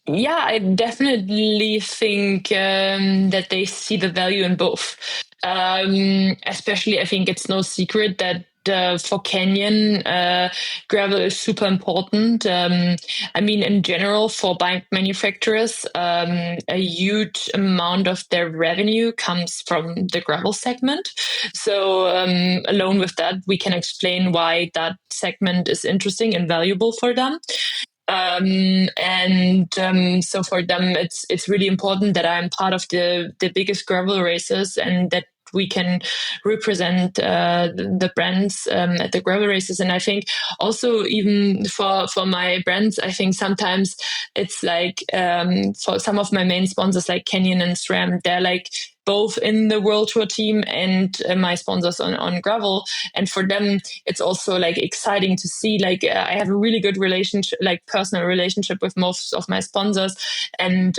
Yeah, I definitely think that they see the value in both. Especially, I think it's no secret that for Canyon, gravel is super important. I mean, in general, for bike manufacturers, a huge amount of their revenue comes from the gravel segment. So, alone with that, we can explain why that segment is interesting and valuable for them. So for them, it's really important that I'm part of the biggest gravel races and that we can represent the brands at the gravel races. And I think also even for my brands, I think sometimes it's like for some of my main sponsors like Canyon and SRAM, they're like both in the World Tour team and my sponsors on gravel. And for them, it's also like exciting to see, like I have a really good relationship, like personal relationship with most of my sponsors. And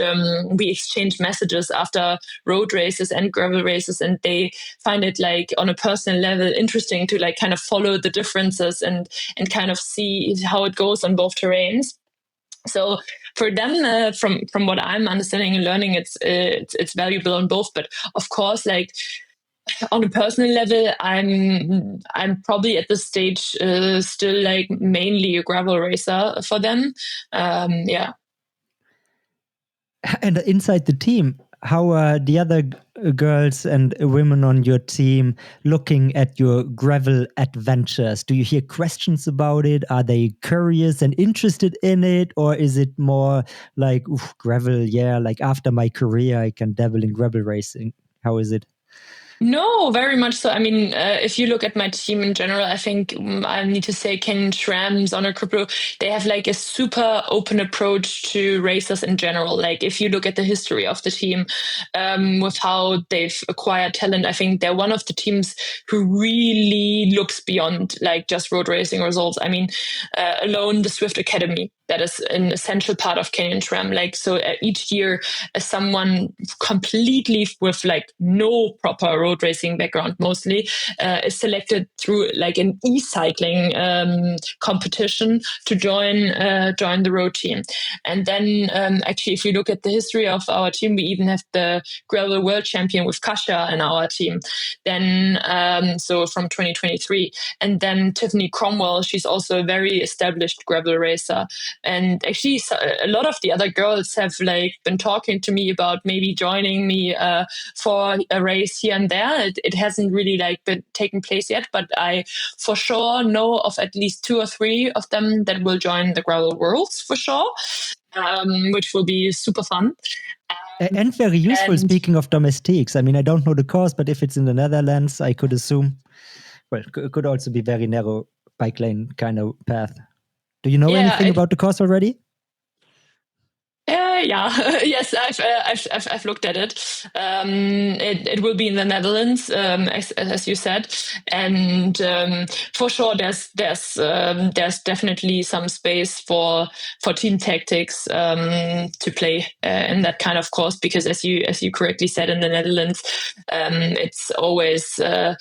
we exchange messages after road races and gravel races. And they find it like on a personal level interesting to like kind of follow the differences and kind of see how it goes on both terrains. So for them, from what I'm understanding and learning, it's valuable on both. But of course, like on a personal level, I'm probably at this stage still like mainly a gravel racer for them. Yeah. And inside the team, how are the other girls and women on your team looking at your gravel adventures? Do you hear questions about it? Are they curious and interested in it? Or is it more like, oof, gravel, yeah, like after my career, I can dabble in gravel racing? How is it? No, very much so. I mean, if you look at my team in general, I think I need to say Ken Schramm, Zonner Crypto, they have like a super open approach to racers in general. Like if you look at the history of the team, with how they've acquired talent, I think they're one of the teams who really looks beyond like just road racing results. I mean, alone the Swift Academy, that is an essential part of Canyon SRAM. Like, so each year, someone completely with like no proper road racing background, mostly, is selected through like an e-cycling competition to join the road team. And then, actually, if you look at the history of our team, we even have the gravel world champion with Kasia in our team. Then, so from 2023, and then Tiffany Cromwell, she's also a very established gravel racer. And actually, a lot of the other girls have like been talking to me about maybe joining me for a race here and there. It hasn't really like been taking place yet, but I for sure know of at least 2 or 3 of them that will join the gravel worlds for sure, which will be super fun. And very useful, And speaking of domestiques. I mean, I don't know the course, but if it's in the Netherlands, I could assume, well, it could also be very narrow bike lane kind of path. Do you know yeah, anything about the course already? yeah, yes, I've looked at it. It will be in the Netherlands, as you said, and for sure there's definitely some space for team tactics to play in that kind of course, because as you correctly said, in the Netherlands, it's always a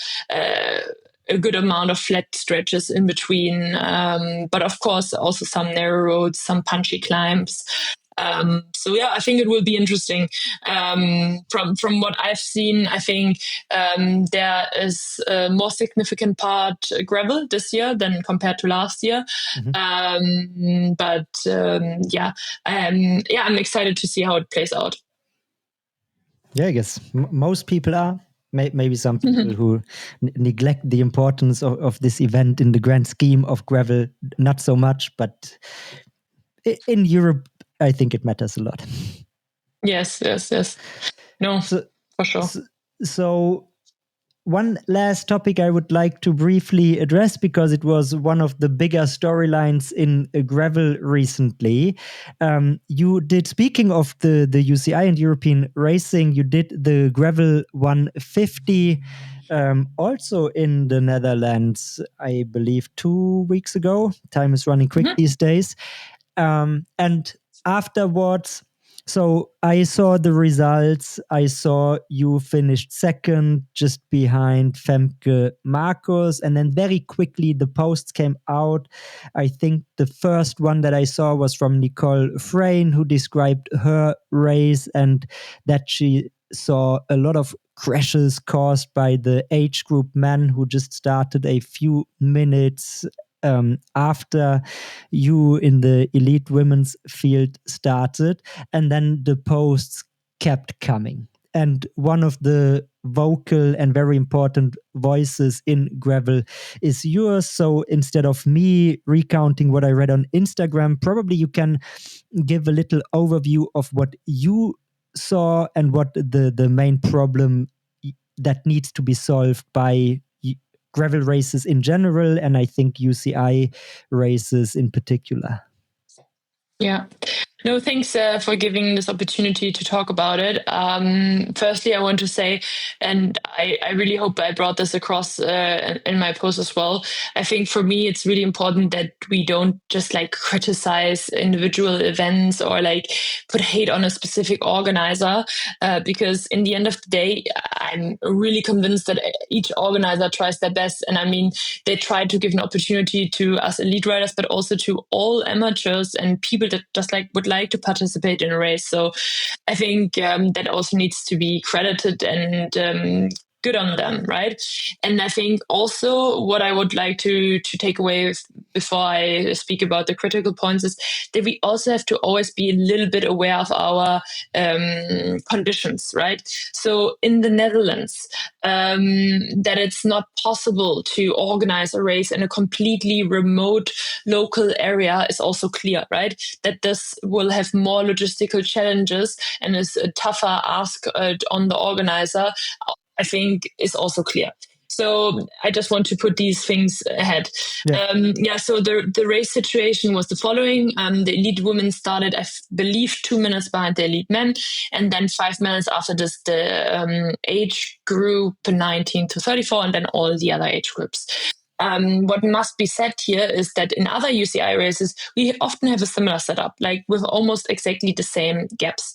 good amount of flat stretches in between, but of course also some narrow roads, some punchy climbs. So yeah, I think it will be interesting. From what I've seen, I think there is a more significant part gravel this year than compared to last year. Yeah, I'm excited to see how it plays out. Yeah, I guess most people are. Maybe some people who neglect the importance of this event in the grand scheme of gravel, not so much. But in Europe, I think it matters a lot. Yes. No, So, for sure. so one last topic I would like to briefly address, because it was one of the bigger storylines in gravel recently. You did, speaking of the UCI and European racing, you did the gravel 150 also in the Netherlands, I believe 2 weeks ago. Time is running quick these days. And afterwards, so I saw the results. I saw you finished second, just behind Femke Marcus. And then very quickly, the posts came out. I think the first one that I saw was from Nicole Frayne, who described her race and that she saw a lot of crashes caused by the age group men who just started a few minutes after you in the elite women's field started, and then the posts kept coming. And one of the vocal and very important voices in gravel is yours. So instead of me recounting what I read on Instagram, probably you can give a little overview of what you saw and what the main problem that needs to be solved by gravel races in general, and I think UCI races in particular. Yeah. No, thanks for giving this opportunity to talk about it. Firstly, I want to say, and I really hope I brought this across in my post as well. I think for me, it's really important that we don't just like criticize individual events or like put hate on a specific organizer, because in the end of the day, I'm really convinced that each organizer tries their best. And I mean, they try to give an opportunity to us elite riders, but also to all amateurs and people that just like would like to participate in a race. So I think that also needs to be credited and good on them, right? And I think also what I would like to take away before I speak about the critical points is that we also have to always be a little bit aware of our conditions, right? So in the Netherlands, that it's not possible to organize a race in a completely remote local area is also clear, right? That this will have more logistical challenges and is a tougher ask on the organizer, I think is also clear. So I just want to put these things ahead. So the race situation was the following. The elite women started, I believe, 2 minutes behind the elite men. And then 5 minutes after this, the age group 19 to 34, and then all the other age groups. What must be said here is that in other UCI races, we often have a similar setup, like with almost exactly the same gaps.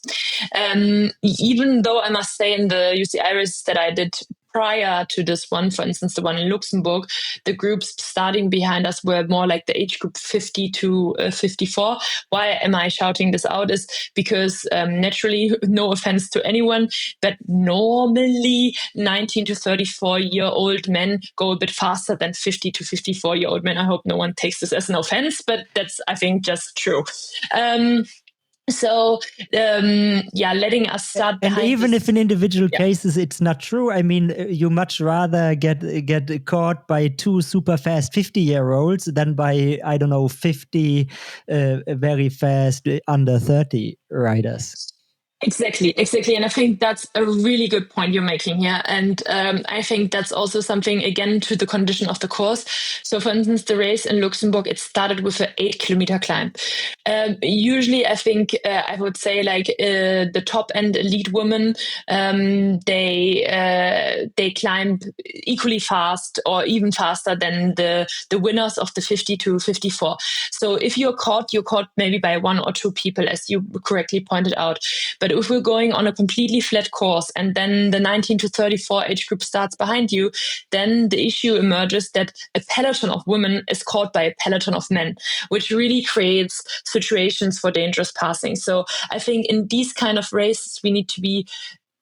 Even though I must say in the UCI races that I did prior to this one, for instance, the one in Luxembourg, the groups starting behind us were more like the age group 50 to 54. Why am I shouting this out is because naturally, no offense to anyone, but normally 19 to 34-year-old men go a bit faster than 50 to 54-year-old men. I hope no one takes this as an offense, but that's, I think, just true. Letting us start behind. And even if in individual cases it's not true, I mean, you much rather get caught by 2 super fast 50-year-olds than by, I don't know, 50 very fast under 30 riders. Exactly. And I think that's a really good point you're making here. And I think that's also something, again, to the condition of the course. So for instance, the race in Luxembourg, it started with an 8-kilometer climb. Usually, I think I would say like the top end elite women, they climb equally fast or even faster than the winners of the 50 to 54. So if you're caught maybe by 1 or 2 people, as you correctly pointed out. But if we're going on a completely flat course and then the 19 to 34 age group starts behind you, then the issue emerges that a peloton of women is caught by a peloton of men, which really creates situations for dangerous passing. So I think in these kind of races, we need to be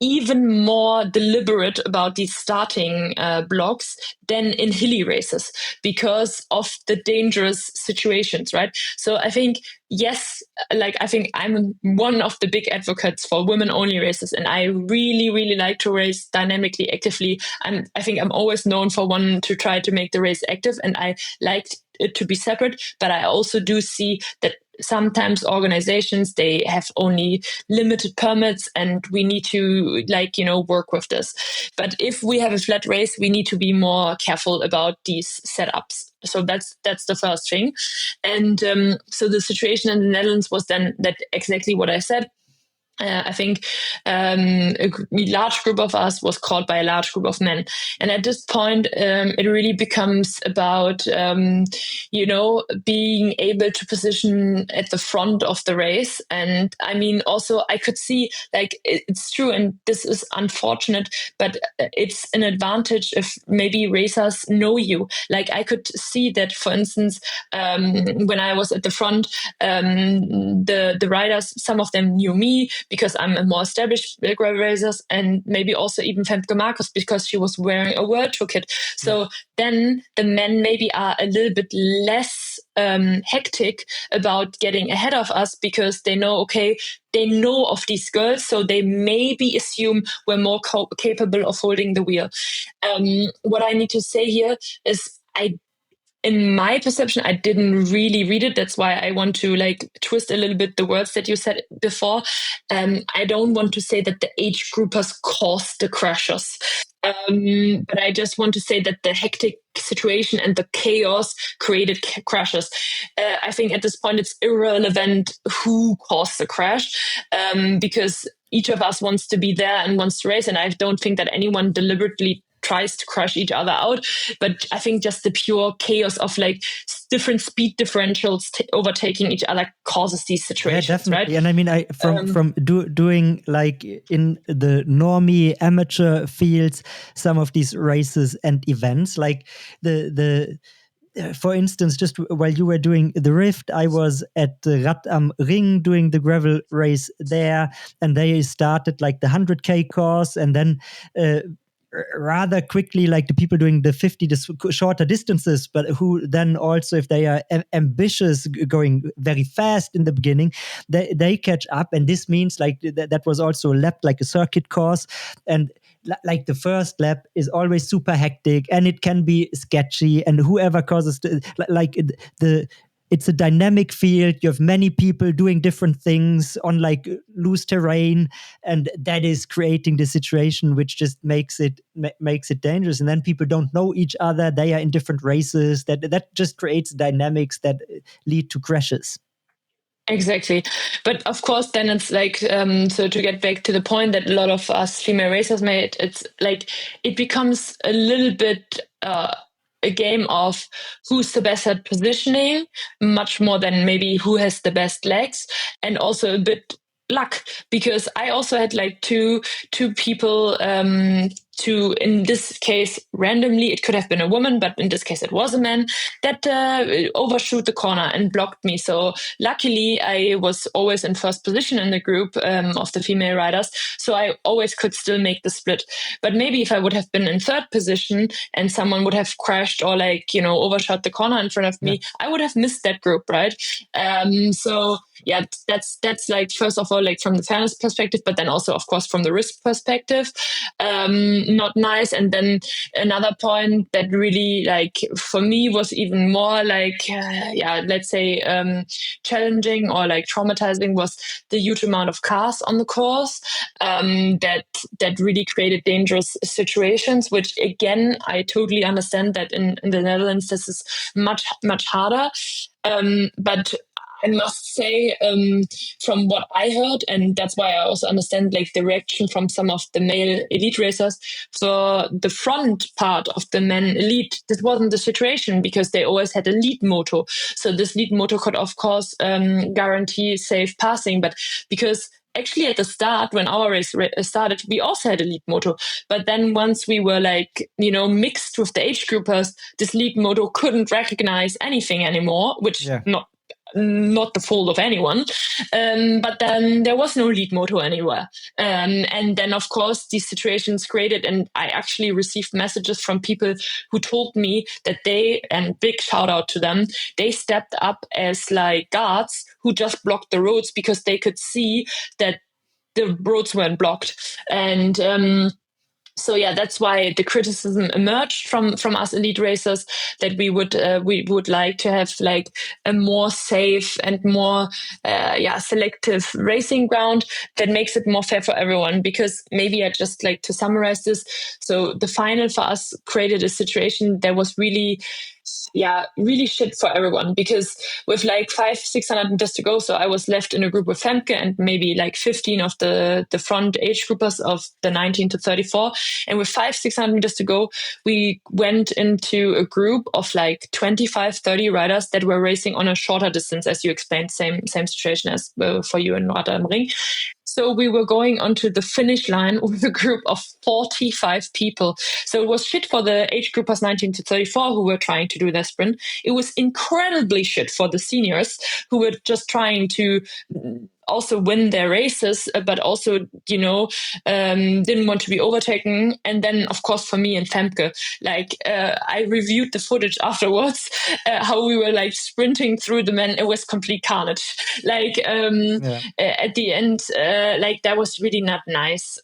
even more deliberate about these starting blocks than in hilly races because of the dangerous situations, right? So I think, yes, like I think I'm one of the big advocates for women-only races, and I really, really like to race dynamically, actively. I think I'm always known for one to try to make the race active, and I like it to be separate, but I also do see that sometimes organizations, they have only limited permits and we need to work with this. But if we have a flat race, we need to be more careful about these setups. So that's the first thing. And so the situation in the Netherlands was then that exactly what I said. I think a large group of us was caught by a large group of men. And at this point, it really becomes about, being able to position at the front of the race. And I mean, also, I could see, like, it's true, and this is unfortunate, but it's an advantage if maybe racers know you. Like, I could see that, for instance, when I was at the front, the riders, some of them knew me, because I'm a more established gravel racers, and maybe also even Femke Marcus because she was wearing a World Tour kit. So then the men maybe are a little bit less hectic about getting ahead of us because they know, okay, they know of these girls, so they maybe assume we're more capable of holding the wheel. What I need to say here is in my perception, I didn't really read it. That's why I want to like twist a little bit the words that you said before. I don't want to say that the age groupers caused the crashes. But I just want to say that the hectic situation and the chaos created crashes. I think at this point it's irrelevant who caused the crash, because each of us wants to be there and wants to race. And I don't think that anyone deliberately tries to crush each other out, but I think just the pure chaos of like different speed differentials overtaking each other causes these situations. Yeah, definitely. Right? And I mean, from doing like in the normie amateur fields, some of these races and events, like the for instance, just while you were doing the Rift, I was at the Rad am Ring doing the gravel race there, and they started like the 100K course, and then rather quickly, like the people doing the 50, the shorter distances, but who then also, if they are ambitious, going very fast in the beginning, they catch up. And this means like that was also a lap, like a circuit course. And like the first lap is always super hectic and it can be sketchy, and whoever causes it's a dynamic field. You have many people doing different things on like loose terrain, and that is creating the situation which just makes it dangerous. And then people don't know each other. They are in different races. That just creates dynamics that lead to crashes. Exactly. But of course, then it's like, so to get back to the point that a lot of us female racers made, it's like, it becomes a little bit, a game of who's the best at positioning, much more than maybe who has the best legs, and also a bit luck, because I also had like two people, to, in this case, randomly, it could have been a woman, but in this case, it was a man that overshoot the corner and blocked me. So luckily, I was always in first position in the group of the female riders, so I always could still make the split. But maybe if I would have been in third position and someone would have crashed or like, overshot the corner in front of me, I would have missed that group, right? So yeah, that's like, first of all, like from the fairness perspective, but then also, of course, from the risk perspective, not nice. And then another point that really, like, for me was even more like, let's say, challenging or like traumatizing was the huge amount of cars on the course, that really created dangerous situations, which again, I totally understand that in the Netherlands, this is much, much harder. But I must say, from what I heard, and that's why I also understand like the reaction from some of the male elite racers, for the front part of the men elite, this wasn't the situation because they always had a lead moto. So this lead moto could, of course, guarantee safe passing, but because actually at the start, when our race started, we also had a lead moto. But then once we were like, mixed with the age groupers, this lead moto couldn't recognize anything anymore, which not the fault of anyone. But then there was no lead moto anywhere. And then, of course, these situations created, and I actually received messages from people who told me that they, and big shout out to them, they stepped up as like guards who just blocked the roads because they could see that the roads weren't blocked. And so yeah, that's why the criticism emerged from us elite racers, that we would like to have like a more safe and more selective racing ground that makes it more fair for everyone. Because maybe I just like to summarize this. So the final for us created a situation that was really shit for everyone, because with like 500-600 meters to go, so I was left in a group with Femke and maybe like 15 of the front age groupers of the 19 to 34, and with 500-600 meters to go, we went into a group of like 25-30 riders that were racing on a shorter distance, as you explained, same situation as for you in Rosa Maria Ring. So we were going onto the finish line with a group of 45 people. So it was shit for the age groupers 19 to 34 who were trying to do their sprint. It was incredibly shit for the seniors who were just trying to also win their races, but also, didn't want to be overtaken. And then, of course, for me and Femke, I reviewed the footage afterwards, how we were like sprinting through the men. It was complete carnage. At the end, that was really not nice.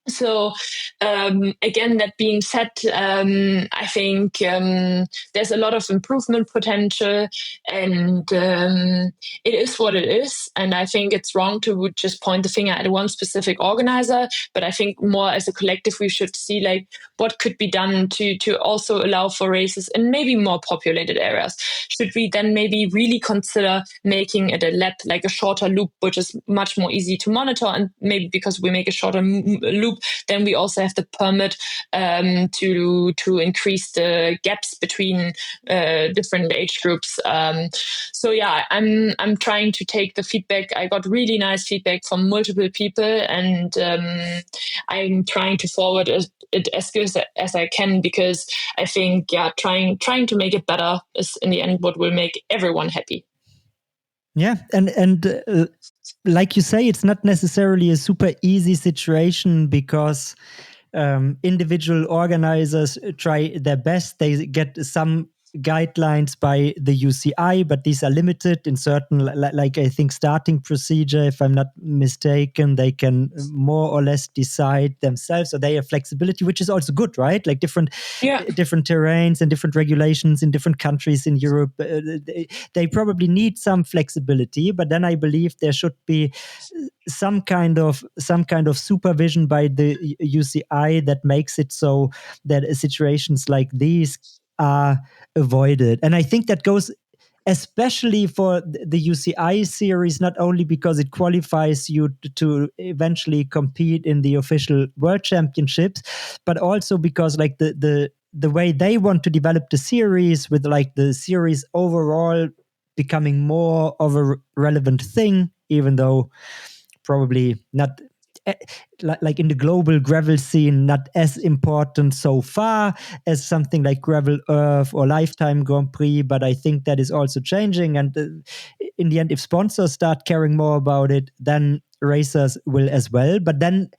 So again, that being said, I think there's a lot of improvement potential, and it is what it is. And I think it's wrong to just point the finger at one specific organizer. But I think more as a collective, we should see like what could be done to also allow for races in maybe more populated areas. Should we then maybe really consider making it a lap, like a shorter loop, which is much more easy to monitor, and maybe because we make a shorter loop, then we also have the permit to increase the gaps between different age groups. So yeah, I'm trying to take the feedback. I got really nice feedback from multiple people, and I'm trying to forward it as good as I can, because I think trying to make it better is in the end what will make everyone happy. Yeah, and like you say, it's not necessarily a super easy situation, because individual organizers try their best. They get some guidelines by the UCI, but these are limited in certain, like I think starting procedure, if I'm not mistaken, they can more or less decide themselves. So they have flexibility, which is also good, right? Like different terrains and different regulations in different countries in Europe. They probably need some flexibility, but then I believe there should be some kind of supervision by the UCI that makes it so that situations like these are avoided. And I think that goes especially for the UCI series, not only because it qualifies you to eventually compete in the official world championships, but also because like the way they want to develop the series, with like the series overall becoming more of a relevant thing, even though probably not like in the global gravel scene, not as important so far as something like Gravel Earth or Lifetime Grand Prix. But I think that is also changing. And in the end, if sponsors start caring more about it, then racers will as well. But then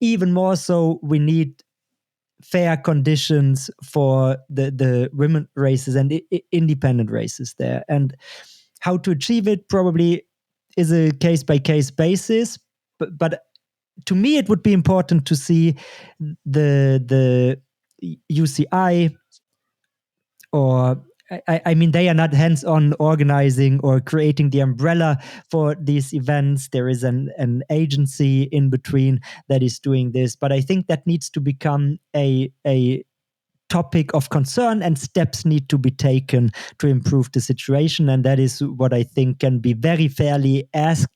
even more so, we need fair conditions for the women races and independent races there. And how to achieve it probably is a case-by-case basis. But to me, it would be important to see the UCI, or I mean, they are not hands-on organizing or creating the umbrella for these events. There is an agency in between that is doing this. But I think that needs to become a topic of concern, and steps need to be taken to improve the situation. And that is what I think can be very fairly asked.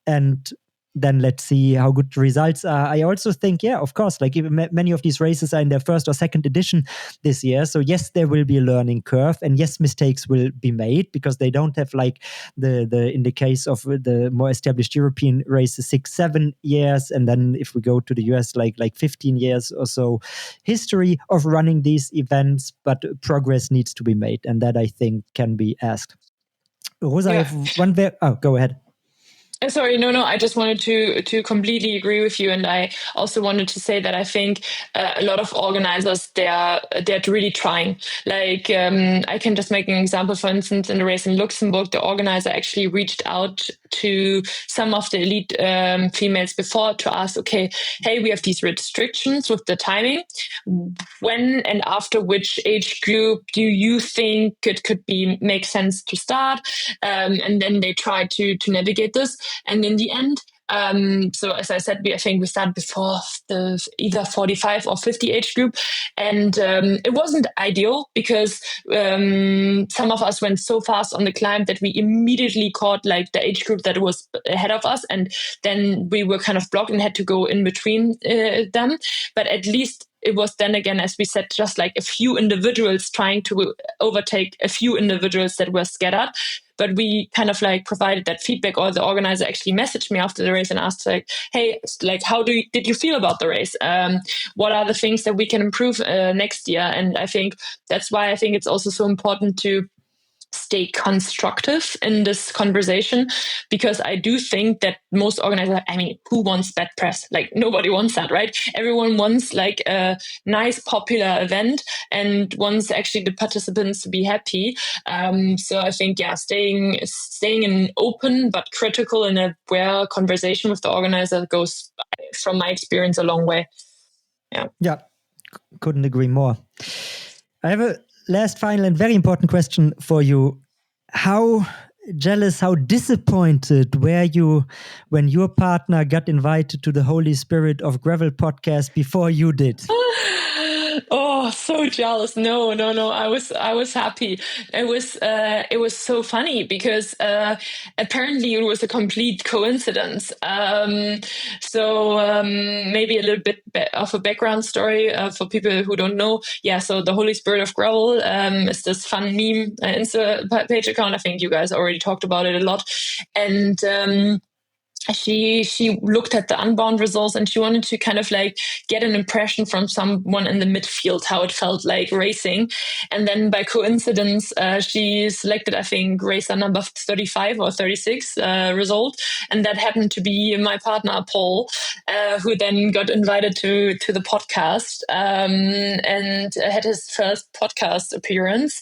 And then let's see how good the results are. I also think, yeah, of course, like many of these races are in their first or second edition this year. So yes, there will be a learning curve, and yes, mistakes will be made, because they don't have like the in the case of the more established European races, 6-7 years, and then if we go to the US, like 15 years or so history of running these events. But progress needs to be made, and that I think can be asked. Rosa, I have one go ahead. Sorry, no. I just wanted to completely agree with you, and I also wanted to say that I think a lot of organizers they're really trying. Like I can just make an example. For instance, in the race in Luxembourg, the organizer actually reached out to some of the elite females before to ask, okay, hey, we have these restrictions with the timing. When and after which age group do you think it could make sense to start? And then they try to navigate this. And in the end, so as I said, I think we started before the either 45 or 50 age group. And it wasn't ideal, because some of us went so fast on the climb that we immediately caught like the age group that was ahead of us. And then we were kind of blocked and had to go in between them. But at least it was then again, as we said, just like a few individuals trying to overtake a few individuals that were scattered. But we kind of like provided that feedback, or the organizer actually messaged me after the race and asked like, hey, like, did you feel about the race? What are the things that we can improve next year? And I think that's why I think it's also so important to stay constructive in this conversation, because I do think that most organizers, I mean, who wants bad press? Like, nobody wants that, right? Everyone wants like a nice popular event and wants actually the participants to be happy. So I think, yeah, staying in open but critical and aware conversation with the organizer goes, from my experience, a long way. Yeah, couldn't agree more. I have a last, final, and very important question for you. How jealous, how disappointed were you when your partner got invited to the Holy Spirit of Gravel podcast before you did? Oh, so jealous. No. I was happy. It was so funny because apparently it was a complete coincidence. Maybe a little bit of a background story for people who don't know. Yeah, so the Holy Spirit of Gravel is this fun meme Insta page account. I think you guys already talked about it a lot. And she looked at the Unbound results and she wanted to kind of like get an impression from someone in the midfield how it felt like racing. And then by coincidence, she selected, I think, racer number 35 or 36 result. And that happened to be my partner, Paul, who then got invited to the podcast and had his first podcast appearance.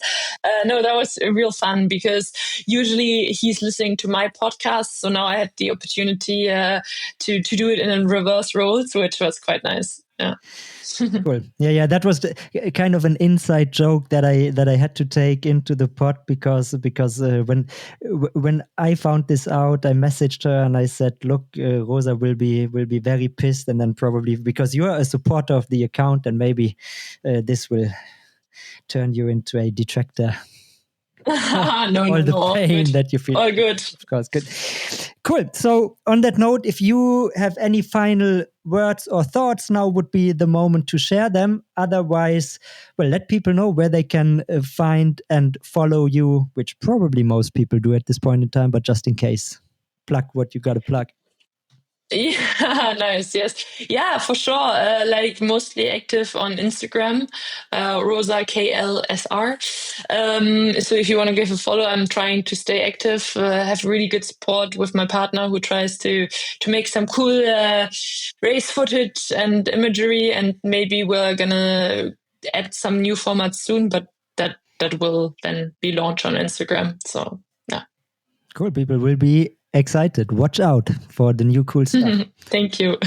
No, that was real fun because usually he's listening to my podcast. So now I had the opportunity to do it in a reverse role, which was quite nice. Yeah. Cool. Yeah. That was kind of an inside joke that I had to take into the pod because when I found this out, I messaged her and I said, "Look, Rosa will be very pissed, and then probably because you are a supporter of the account, and maybe this will turn you into a detractor." No, the pain that you feel. All good. Of course, good. Cool. So on that note, if you have any final words or thoughts, now would be the moment to share them. Otherwise, well, let people know where they can find and follow you, which probably most people do at this point in time, but just in case, plug what you got to plug. Yeah, nice. Yes. Yeah, for sure. Like mostly active on Instagram, Rosa KLSR. So if you want to give a follow, I'm trying to stay active, have really good support with my partner who tries to make some cool race footage and imagery. And maybe we're going to add some new formats soon, but that will then be launched on Instagram. So yeah. Cool. People will be excited. Watch out for the new cool stuff. Thank you.